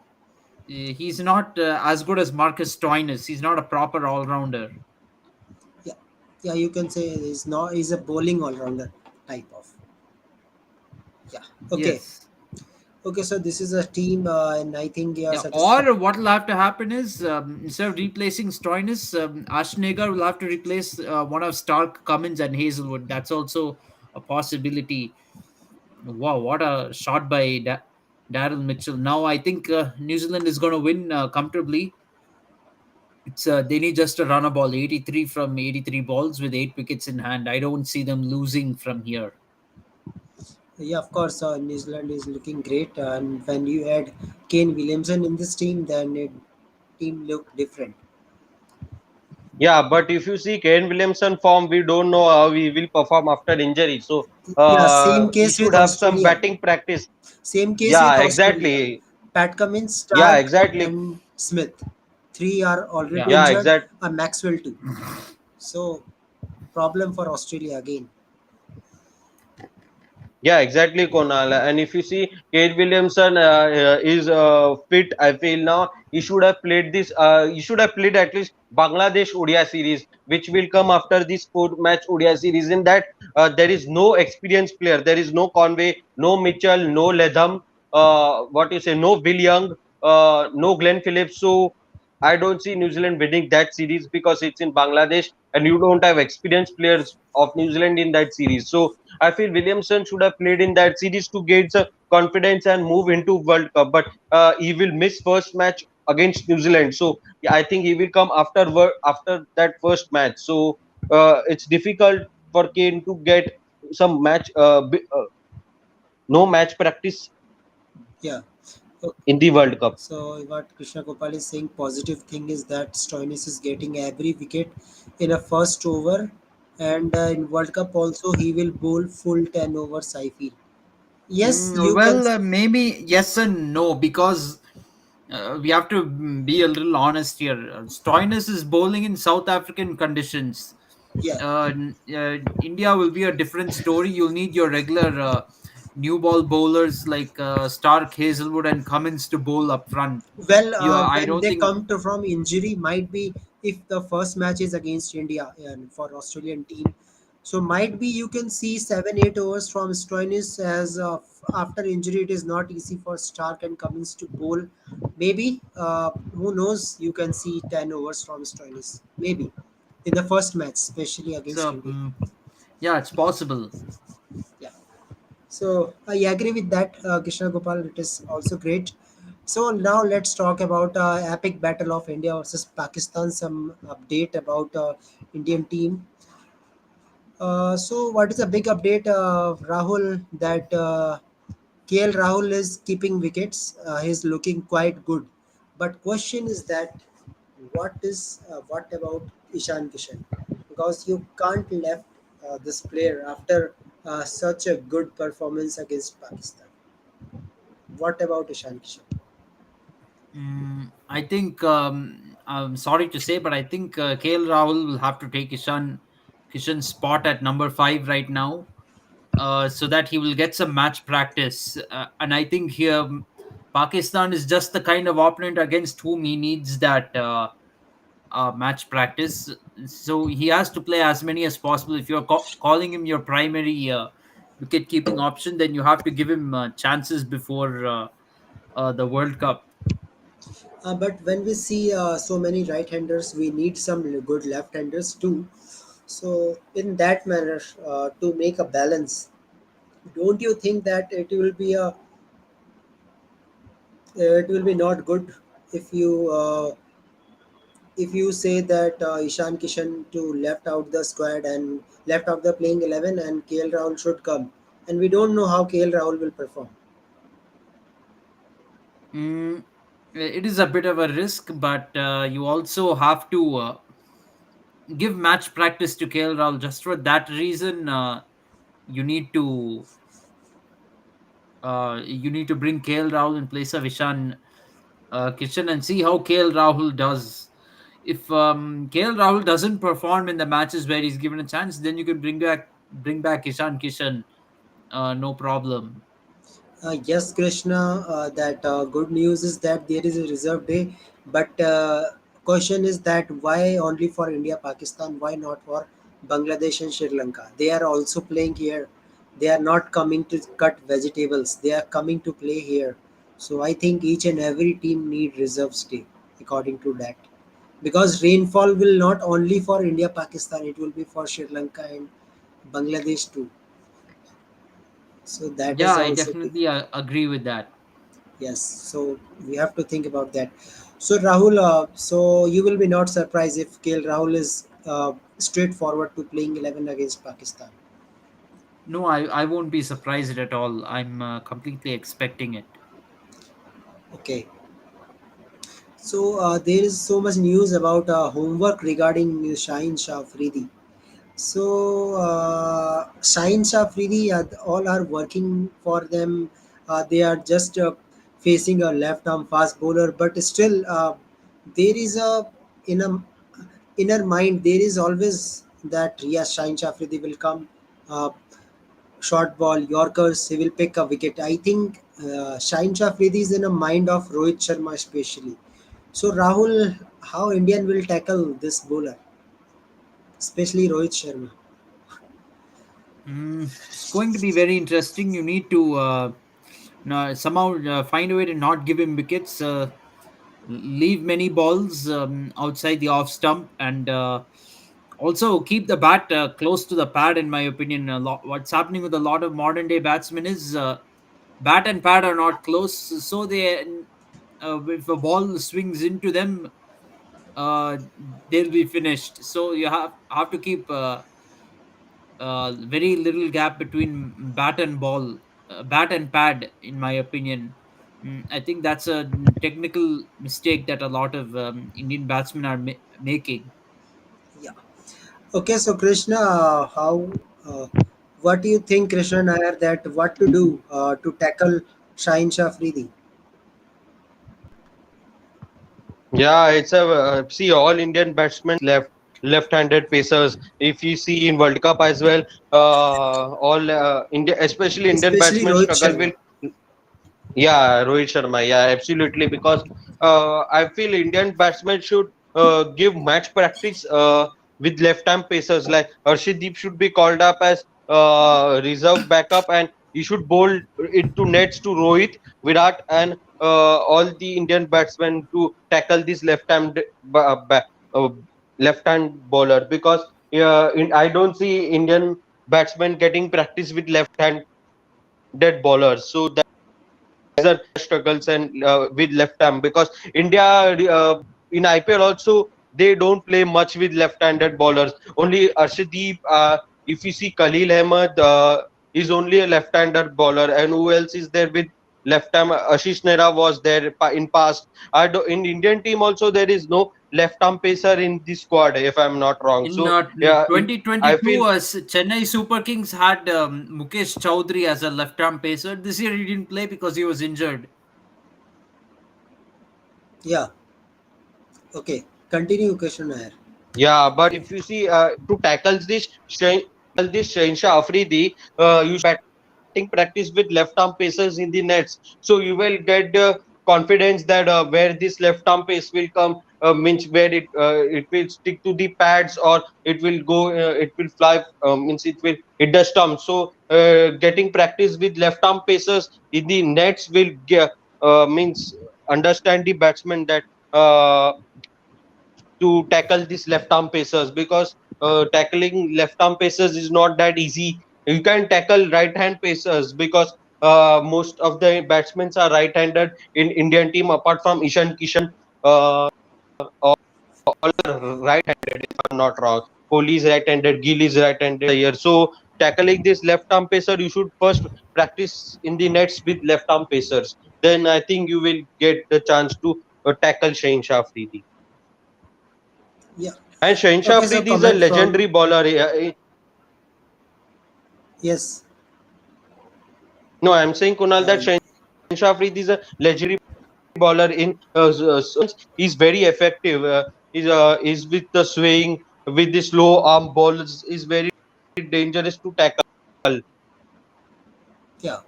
he's not as good as Marcus Stoinis. He's not a proper all rounder. yeah, yeah. You can say he's a bowling all rounder type of. Yeah. Okay. Yes. Okay. So this is a team, and I think you are Yeah, satisfied. or what will have to happen is instead of replacing Stoinis, Ashnegar will have to replace one of Stark, Cummins, and Hazelwood. That's also a possibility. Wow, what a shot by Daryl Mitchell. Now I think New Zealand is going to win comfortably. It's they need just to run a ball 83 from 83 balls with 8 wickets in hand. I don't see them losing from here. Yeah, of course. New Zealand is looking great, and when you add Kane Williamson in this team, then it team look different. Yeah, but if you see Kane Williamson form, we don't know how he will perform after injury. So Yeah, same he case should with have some Australia. batting practice. Same case with Yeah, Australia. exactly. Pat Cummins, Yeah, Stark, exactly. and Smith. Three are already Yeah. Yeah, injured. exact. Maxwell too. So problem for Australia again. Yeah, exactly, Konal. And if you see, Kate Williamson is fit. I feel now he should have played this. He should have played at least Bangladesh ODI series, which will come after this four-match ODI series. In that, there is no experienced player. There is no Conway, no Mitchell, no Latham. What you say? No Will Young, no Glenn Phillips. So I don't see New Zealand winning that series because it's in Bangladesh, and you don't have experienced players of New Zealand in that series. So I feel Williamson should have played in that series to gain some confidence and move into World Cup. But he will miss first match against New Zealand. So yeah, I think he will come after after that first match. So it's difficult for Kane to get some match, no match practice Yeah. Okay. in the World Cup. So what Krishna Gopal is saying positive thing is that Stoinis is getting every wicket in a first over, and in World Cup also he will bowl full 10 overs. I feel. Yes, you can. Well, maybe yes and no because we have to be a little honest here. Stoinis is bowling in South African conditions. Yeah. India will be a different story. You'll need your regular new ball bowlers like Stark, Hazelwood, and Cummins to bowl up front. Well, I when don't they think. come to from injury, might be if the first match is against India and for Australian team, so might be you can see 7 8 overs from Stoinis as after injury it is not easy for Stark and Cummins to bowl. Maybe who knows? You can see 10 overs from Stoinis. Maybe in the first match, especially against So, India. yeah, it's possible. Yeah. So I agree with that, Krishna Gopal. It is also great. So now let's talk about epic battle of India versus Pakistan. Some update about Indian team. So what is a big update, Rahul? That KL Rahul is keeping wickets. He's looking quite good. But question is that what about Ishan Kishan? Because you can't left this player after such a good performance against Pakistan. What about Ishan Kishan? I think I'm sorry to say, but I think KL Rahul will have to take Kishan's spot at number 5 right now, so that he will get some match practice. And I think here Pakistan is just the kind of opponent against whom he needs that match practice. So he has to play as many as possible. If you're calling him your primary wicket keeping option, then you have to give him chances before the World Cup. But when we see so many right-handers, we need some good left-handers too. So in that manner, to make a balance, don't you think that it will be not good if you say that Ishan Kishan to left out the squad and left out the playing 11 and KL Rahul should come, and we don't know how KL Rahul will perform. Mm, it is a bit of a risk, but you also have to. give match practice to KL Rahul. Just for that reason, you need to you need to bring KL Rahul in place of Ishan Kishan and see how KL Rahul does. If KL Rahul doesn't perform in the matches where he's given a chance, then you can bring back Ishan Kishan, no problem. Yes, Krishna. That good news is that there is a reserve day, but question is that why only for India, Pakistan? Why not for Bangladesh and Sri Lanka? They are also playing here. They are not coming to cut vegetables. They are coming to play here. So I think each and every team need reserve stay according to that, because rainfall will not only for India, Pakistan. It will be for Sri Lanka and Bangladesh too. So that Yeah, is I also. definitely agree with that. Yes, so we have to think about that. So Rahul, so you will be not surprised if KL Rahul is straightforward to playing 11 against Pakistan. No, I won't be surprised at all. I'm completely expecting it. Okay, so there is so much news about homework regarding Shaheen Shah Afridi. So Shaheen Shah Afridi, all are working for them. They are just facing a left arm fast bowler, but still there is a in a inner mind there is always that yes, Shaheen Shah Afridi will come, uh, short ball Yorkers, he will pick a wicket. I think Shaheen Shah Afridi is in a mind of Rohit Sharma especially. So Rahul, how Indian will tackle this bowler, especially Rohit Sharma? It's going to be very interesting. You need to somehow find a way to not give him wickets, leave many balls outside the off stump, and also keep the bat close to the pad. In my opinion, what's happening with a lot of modern day batsmen is bat and pad are not close, so if a ball swings into them, uh, they'll be finished. So you have to keep very little gap between bat and ball, bat and pad, in my opinion. I think that's a technical mistake that a lot of Indian batsmen are making. Yeah. Okay, so Krishna, how, uh, what do you think, Krishna Nair, that what to do to tackle Shaheen Shah Afridi? Yeah, it's a see all Indian batsmen left-handed pacers. If you see in World Cup as well, all India, especially Indian Especially batsmen Rohit struggle Sharma. with. Yeah, Rohit Sharma. Yeah, absolutely. Because I feel Indian batsmen should give match practice with left-arm pacers. Like Arshdeep should be called up as reserve backup, and he should bowl it to nets to Rohit, Virat, and all the Indian batsmen to tackle this uh, left-hand bowler. Because I don't see Indian batsmen getting practice with left-handed bowlers. So struggles and with left arm, because India in IPL also they don't play much with left-handed bowlers. Only Arshdeep, if you see Khalil Ahmed, is only a left-handed bowler, and who else is there with left arm? Ashish Nehra was there in past. In Indian team also there is no left-arm pacer in the squad, if I'm not wrong. In So yeah, I 2022, feel Chennai Super Kings had Mukesh Chowdhury as a left arm pacer. This year he didn't play because he was injured. Yeah. Okay. Continue, Krishna Nair. yeah, but if you see to tackle this Shahenshaw Afridi, you batting practice with left arm pacers in the nets. So you will get the confidence that where this left arm pace will come, means where it will stick to the pads, or it will go, it will fly, means it will hit the stump. So getting practice with left arm pacers in the nets will means understand the batsman that. To tackle these left arm pacers, because tackling left arm pacers is not that easy. You can tackle right hand pacers because most of the batsmen are right handed in Indian team apart from Ishan Kishan. All are right handed, if I'm not wrong. Kohli is right handed, Gill is right handed here. So tackling this left arm pacer, you should first practice in the nets with left arm pacers. Then I think you will get the chance to tackle Shane Shah Afridi. Yeah. And Shahinshah Okay, so Afridi is a comment from legendary bowler. yes. No, I'm saying Kunal that And Shahinshah Afridi is a legendary bowler in he's very effective. Is with the swing, with the slow arm balls is very dangerous to tackle. yeah.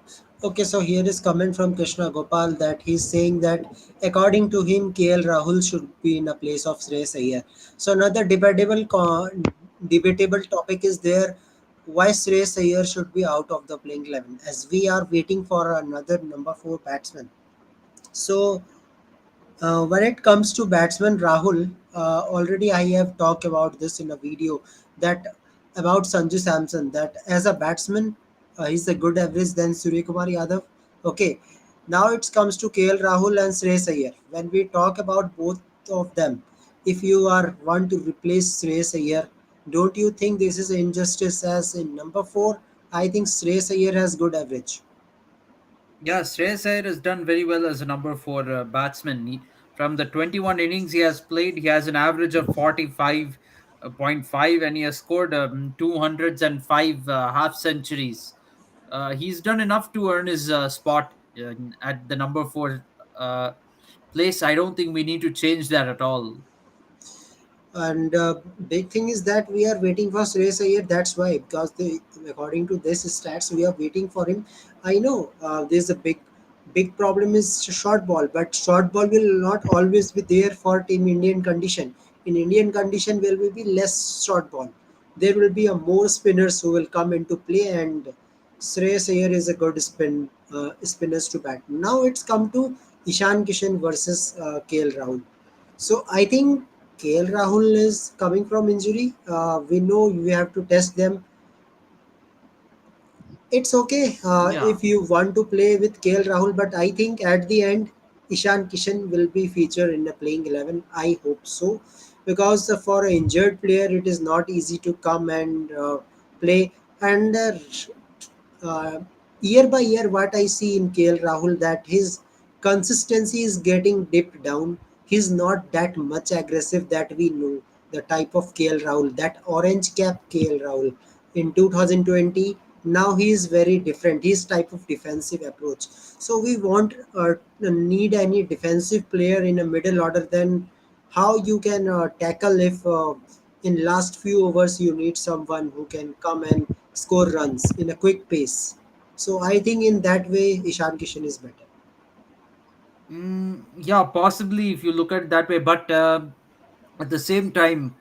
Okay, so here is comment from Krishna Gopal that he's saying that according to him, KL Rahul should be in a place of Shreyas Iyer. So another debatable topic is there why Shreyas Iyer should be out of the playing 11 as we are waiting for another number 4 batsman. So when it comes to batsman Rahul, already I have talked about this in a video that about Sanju Samson that as a batsman, he's a good average than Surya Kumar Yadav. Okay, now it comes to KL Rahul and Shreyas Iyer. When we talk about both of them, if you are want to replace Shreyas Iyer, don't you think this is injustice as in number 4? I think Shreyas Iyer has good average. Yeah, Shreyas Iyer has done very well as a number four batsman. From the 21 innings he has played, he has an average of 45.5, and he has scored 205 half centuries. He's done enough to earn his spot at the number four uh, place. I don't think we need to change that at all. And big thing is that we are waiting for Shreyas Iyer. That's why, because according to this stats, we are waiting for him. I know there's a big problem is short ball, but short ball will not always be there for Team Indian condition. In Indian condition, there will be less short ball. There will be a more spinners who will come into play, and Shreyas Iyer is a good spinners to bat. Now it's come to Ishan Kishan versus KL Rahul. So I think KL Rahul is coming from injury. We know we have to test them. It's okay Yeah. if you want to play with KL Rahul, but I think at the end Ishan Kishan will be featured in the playing 11. I hope so, because for an injured player it is not easy to come and play. And uh, year by year, what I see in KL Rahul that his consistency is getting dipped down. He's not that much aggressive that we know the type of KL Rahul, that orange cap KL Rahul in 2020. Now he is very different. His type of defensive approach. So we won't need any defensive player in a middle order. Then how you can tackle if in last few overs you need someone who can come and score runs in a quick pace. So I think in that way Ishan Kishan is better. Yeah, possibly if you look at it that way, but at the same time,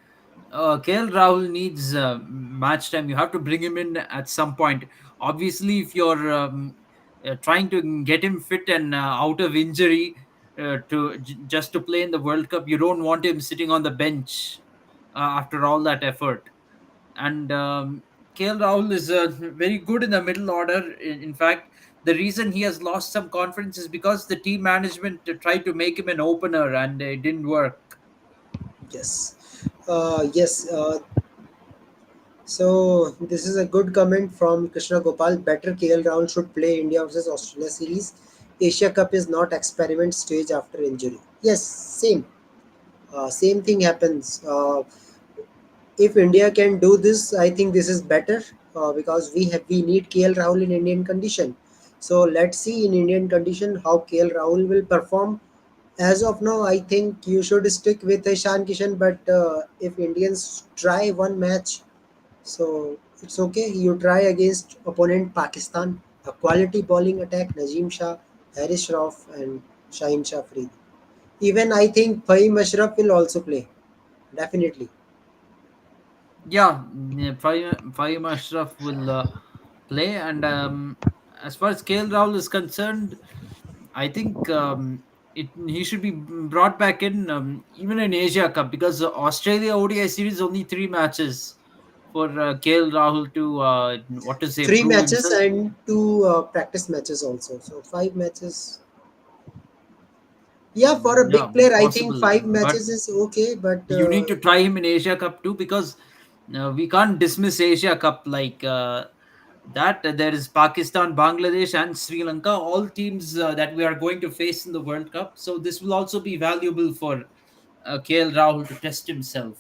KL Rahul needs match time. You have to bring him in at some point. Obviously, if you're trying to get him fit and out of injury just to play in the World Cup, you don't want him sitting on the bench after all that effort. And KL Rahul is very good in the middle order. In fact, the reason he has lost some confidence is because the team management tried to make him an opener and it didn't work. Yes. Yes. So this is a good comment from Krishna Gopal. Better KL Rahul should play India versus Australia series. Asia Cup is not experiment stage after injury. Yes, same. Same thing happens. If India can do this, I think this is better because we need KL Rahul in Indian condition. So let's see in Indian condition how KL Rahul will perform. As of now, I think you should stick with Ishan Kishan. But if Indians try one match, so it's okay. You try against opponent Pakistan, a quality bowling attack: Najeem Shah, Haris Shroff, and Shaheen Shah Freed. Even I think Fahim Ashraf will also play. Definitely. Yeah, Fahim Ashraf will play. And as far as KL Rahul is concerned, I think he should be brought back in even in Asia Cup, because the Australia ODI series only three matches for KL Rahul to what to say, Three prove matches himself. and two practice matches also. So five matches. Yeah, for a Yeah, big player, I think possible, five but matches is okay. But you need to try him in Asia Cup too, because we can't dismiss Asia Cup like that. There is Pakistan, Bangladesh, and Sri Lanka, all teams that we are going to face in the World Cup. So this will also be valuable for KL Rahul to test himself.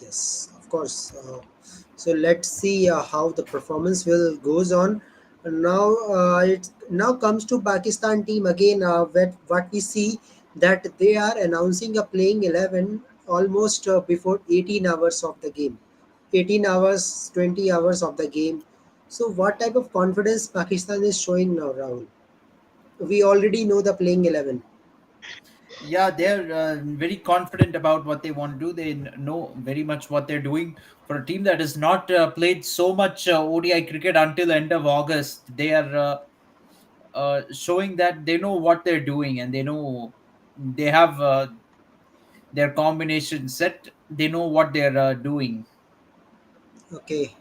Yes, of course. So let's see how the performance will goes on. Now it now comes to Pakistan team again. What we see that they are announcing a playing 11 almost before 18 hours of the game, 18 hours, 20 hours of the game. So what type of confidence Pakistan is showing now, Rahul? We already know the playing 11. Yeah, they're very confident about what they want to do. They know very much what they're doing. For a team that has not played so much ODI cricket until end of August, they are showing that they know what they're doing, and they know they have their combination set. They know what they're doing. Okay.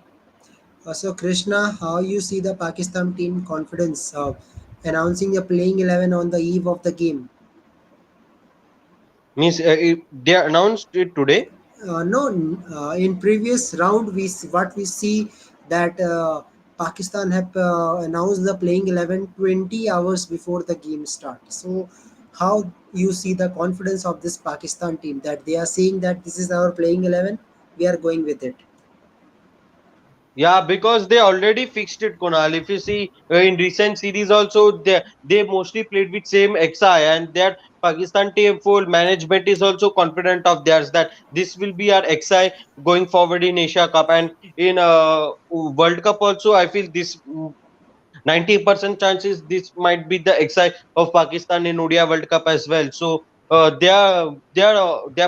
So Krishna, how you see the Pakistan team confidence announcing a playing 11 on the eve of the game? Means they announced it today. No, in previous round what we see that Pakistan have announced the playing 11 20 hours before the game start. So how you see the confidence of this Pakistan team that they are saying that this is our playing 11, we are going with it. Yeah, because they already fixed it, Kunal. If you see in recent series also, they mostly played with same XI, and their Pakistan team full management is also confident of theirs that this will be our XI going forward in Asia Cup and in World Cup also. I feel this 90% chances this might be the exile of Pakistan in ODI World Cup as well. So they are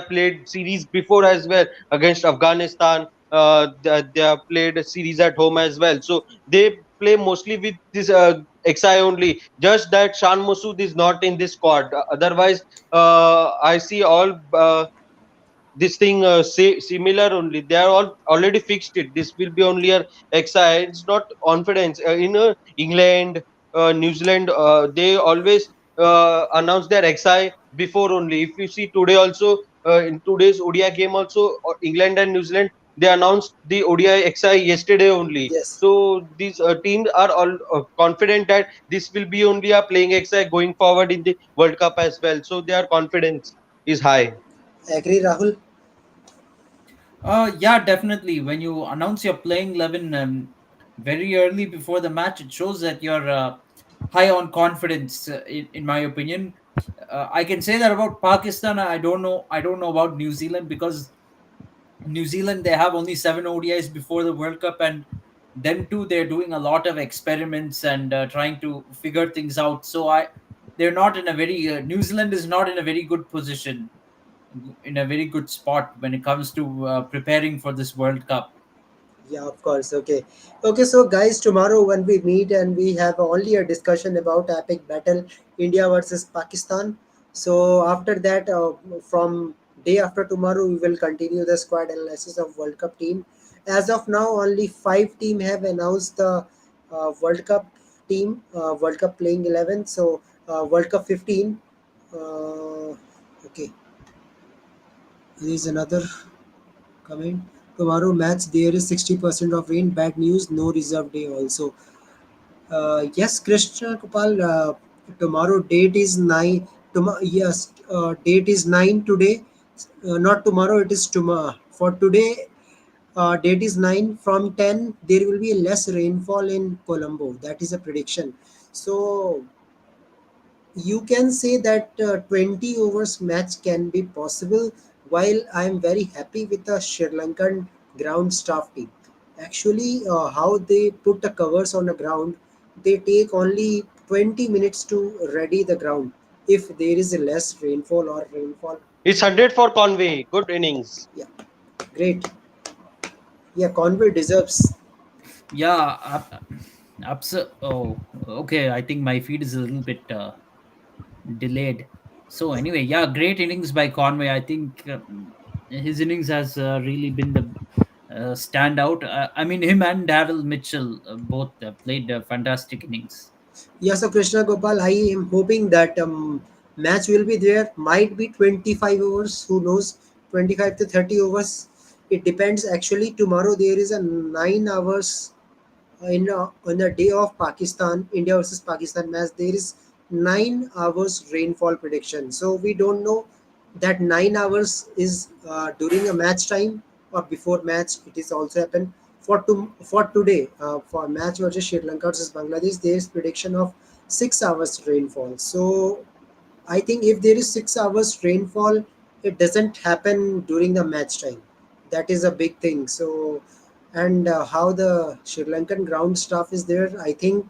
played series before as well against Afghanistan. They are played a series at home as well. So they play mostly with this XI only. Just that Shan Masood is not in this squad. Otherwise, I see all. This thing say similar only, they are all already fixed it, this will be only a XI. It's not confidence in England, New Zealand, they always announce their XI before only. If you see today also, in today's ODI game also, England and New Zealand, they announced the ODI XI yesterday only. Yes, So these teams are all confident that this will be only a playing XI going forward in the World Cup as well, so their confidence is high. agree, Rahul. Yeah, definitely. When you announce your playing 11 very early before the match, it shows that you're high on confidence. In my opinion, I can say that about Pakistan. I don't know. I don't know about New Zealand, because New Zealand, they have only 7 ODIs before the World Cup, and them too they're doing a lot of experiments and trying to figure things out. So they're not in a very New Zealand is not in a very good position, in a very good spot when it comes to preparing for this World Cup. Yeah, of course. Okay. Okay, so guys, tomorrow when we meet and we have only a discussion about epic battle India versus Pakistan. So after that, from day after tomorrow, we will continue the squad analysis of World Cup team. As of now, only five team have announced the World Cup team, World Cup playing 11. So World Cup 15. Okay, there is another comment. Tomorrow match there is 60% of rain. Bad news. No reserve day also. Yes, Krishna Kupal. Tomorrow date is 9. Tomorrow, yes, date is 9 today. Not tomorrow. It is tomorrow. For today, date is 9. From 10, there will be less rainfall in Colombo. That is a prediction. So you can say that 20 overs match can be possible. While I am very happy with the Sri Lankan ground staff team, actually how they put the covers on the ground, they take only 20 minutes to ready the ground if there is a less rainfall or rainfall. It's 100 for Conway. Good innings. Yeah, great. Yeah, Conway deserves. Yeah, oh, okay. I think my feed is a little bit delayed. So anyway, yeah, great innings by Conway. I think his innings has really been the standout. I mean, him and Daryl Mitchell both played fantastic innings. Yeah, so Krishna Gopal, I am hoping that match will be there. Might be 25 overs. Who knows? 25 to 30 overs. It depends. Actually, tomorrow there is a 9 hours in on the day of Pakistan India versus Pakistan match. There is 9 hours rainfall prediction. So we don't know that 9 hours is during a match time before match. It is also happened for today, for match versus Sri Lanka versus Bangladesh. There is prediction of 6 hours rainfall. So I think if there is 6 hours rainfall, it doesn't happen during the match time. That is a big thing. So, and how the Sri Lankan ground staff is there, I think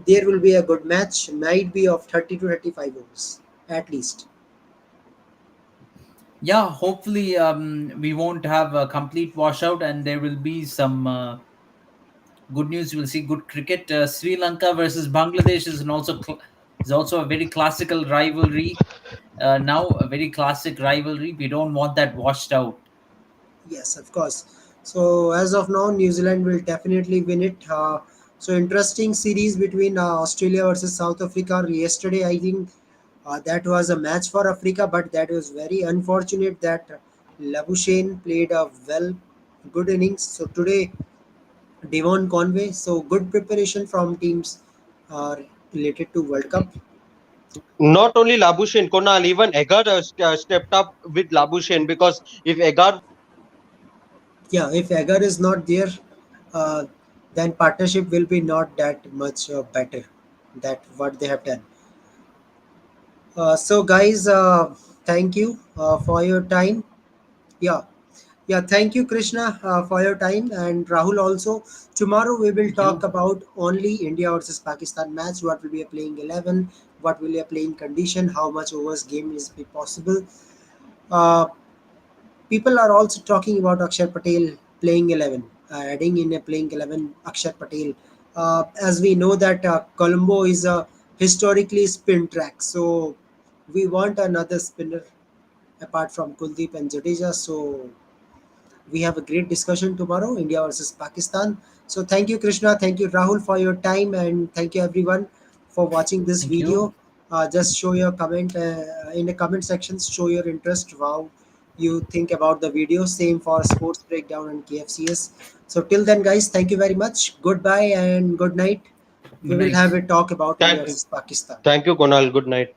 there will be a good match. Might be of 30 to 35 overs at least. Yeah, hopefully we won't have a complete washout, and there will be some good news. We'll see good cricket. Sri Lanka versus Bangladesh is also a very classical rivalry. Now a very classic rivalry. We don't want that washed out. Yes, of course. So as of now, New Zealand will definitely win it. So interesting series between Australia versus South Africa. Yesterday, I think that was a match for Africa, but that was very unfortunate that Labuschagne played a good innings. So today, Devon Conway. So good preparation from teams uh, related to World Cup. Not only Labuschagne, Konal, even Egar stepped up with Labuschagne, because if Egar Yeah, if Agar is not there, uh, then partnership will be not that much better. That what they have done. So guys, thank you for your time. Yeah, yeah, thank you, Krishna, for your time, and Rahul also. Tomorrow we will Thank talk you. about only India versus Pakistan match. What will be a playing 11? What will be a playing condition? How much overs game is be possible? Uh, People are also talking about Akshar Patel playing 11, adding in a playing 11 Akshar Patel. As we know that Colombo is a historically spin track, so we want another spinner apart from Kuldeep and Jadeja. So we have a great discussion tomorrow, India versus Pakistan. So thank you, Krishna. Thank you, Rahul, for your time, and thank you everyone for watching this Thank you. video. Just show your comment in the comment sections. Show your interest. How you think about the video. Same for sports breakdown and kfcs. So till then, guys, thank you very much. Goodbye and good night. We Good will night. have a talk about India thank versus Pakistan. thank you, Konal. Good night.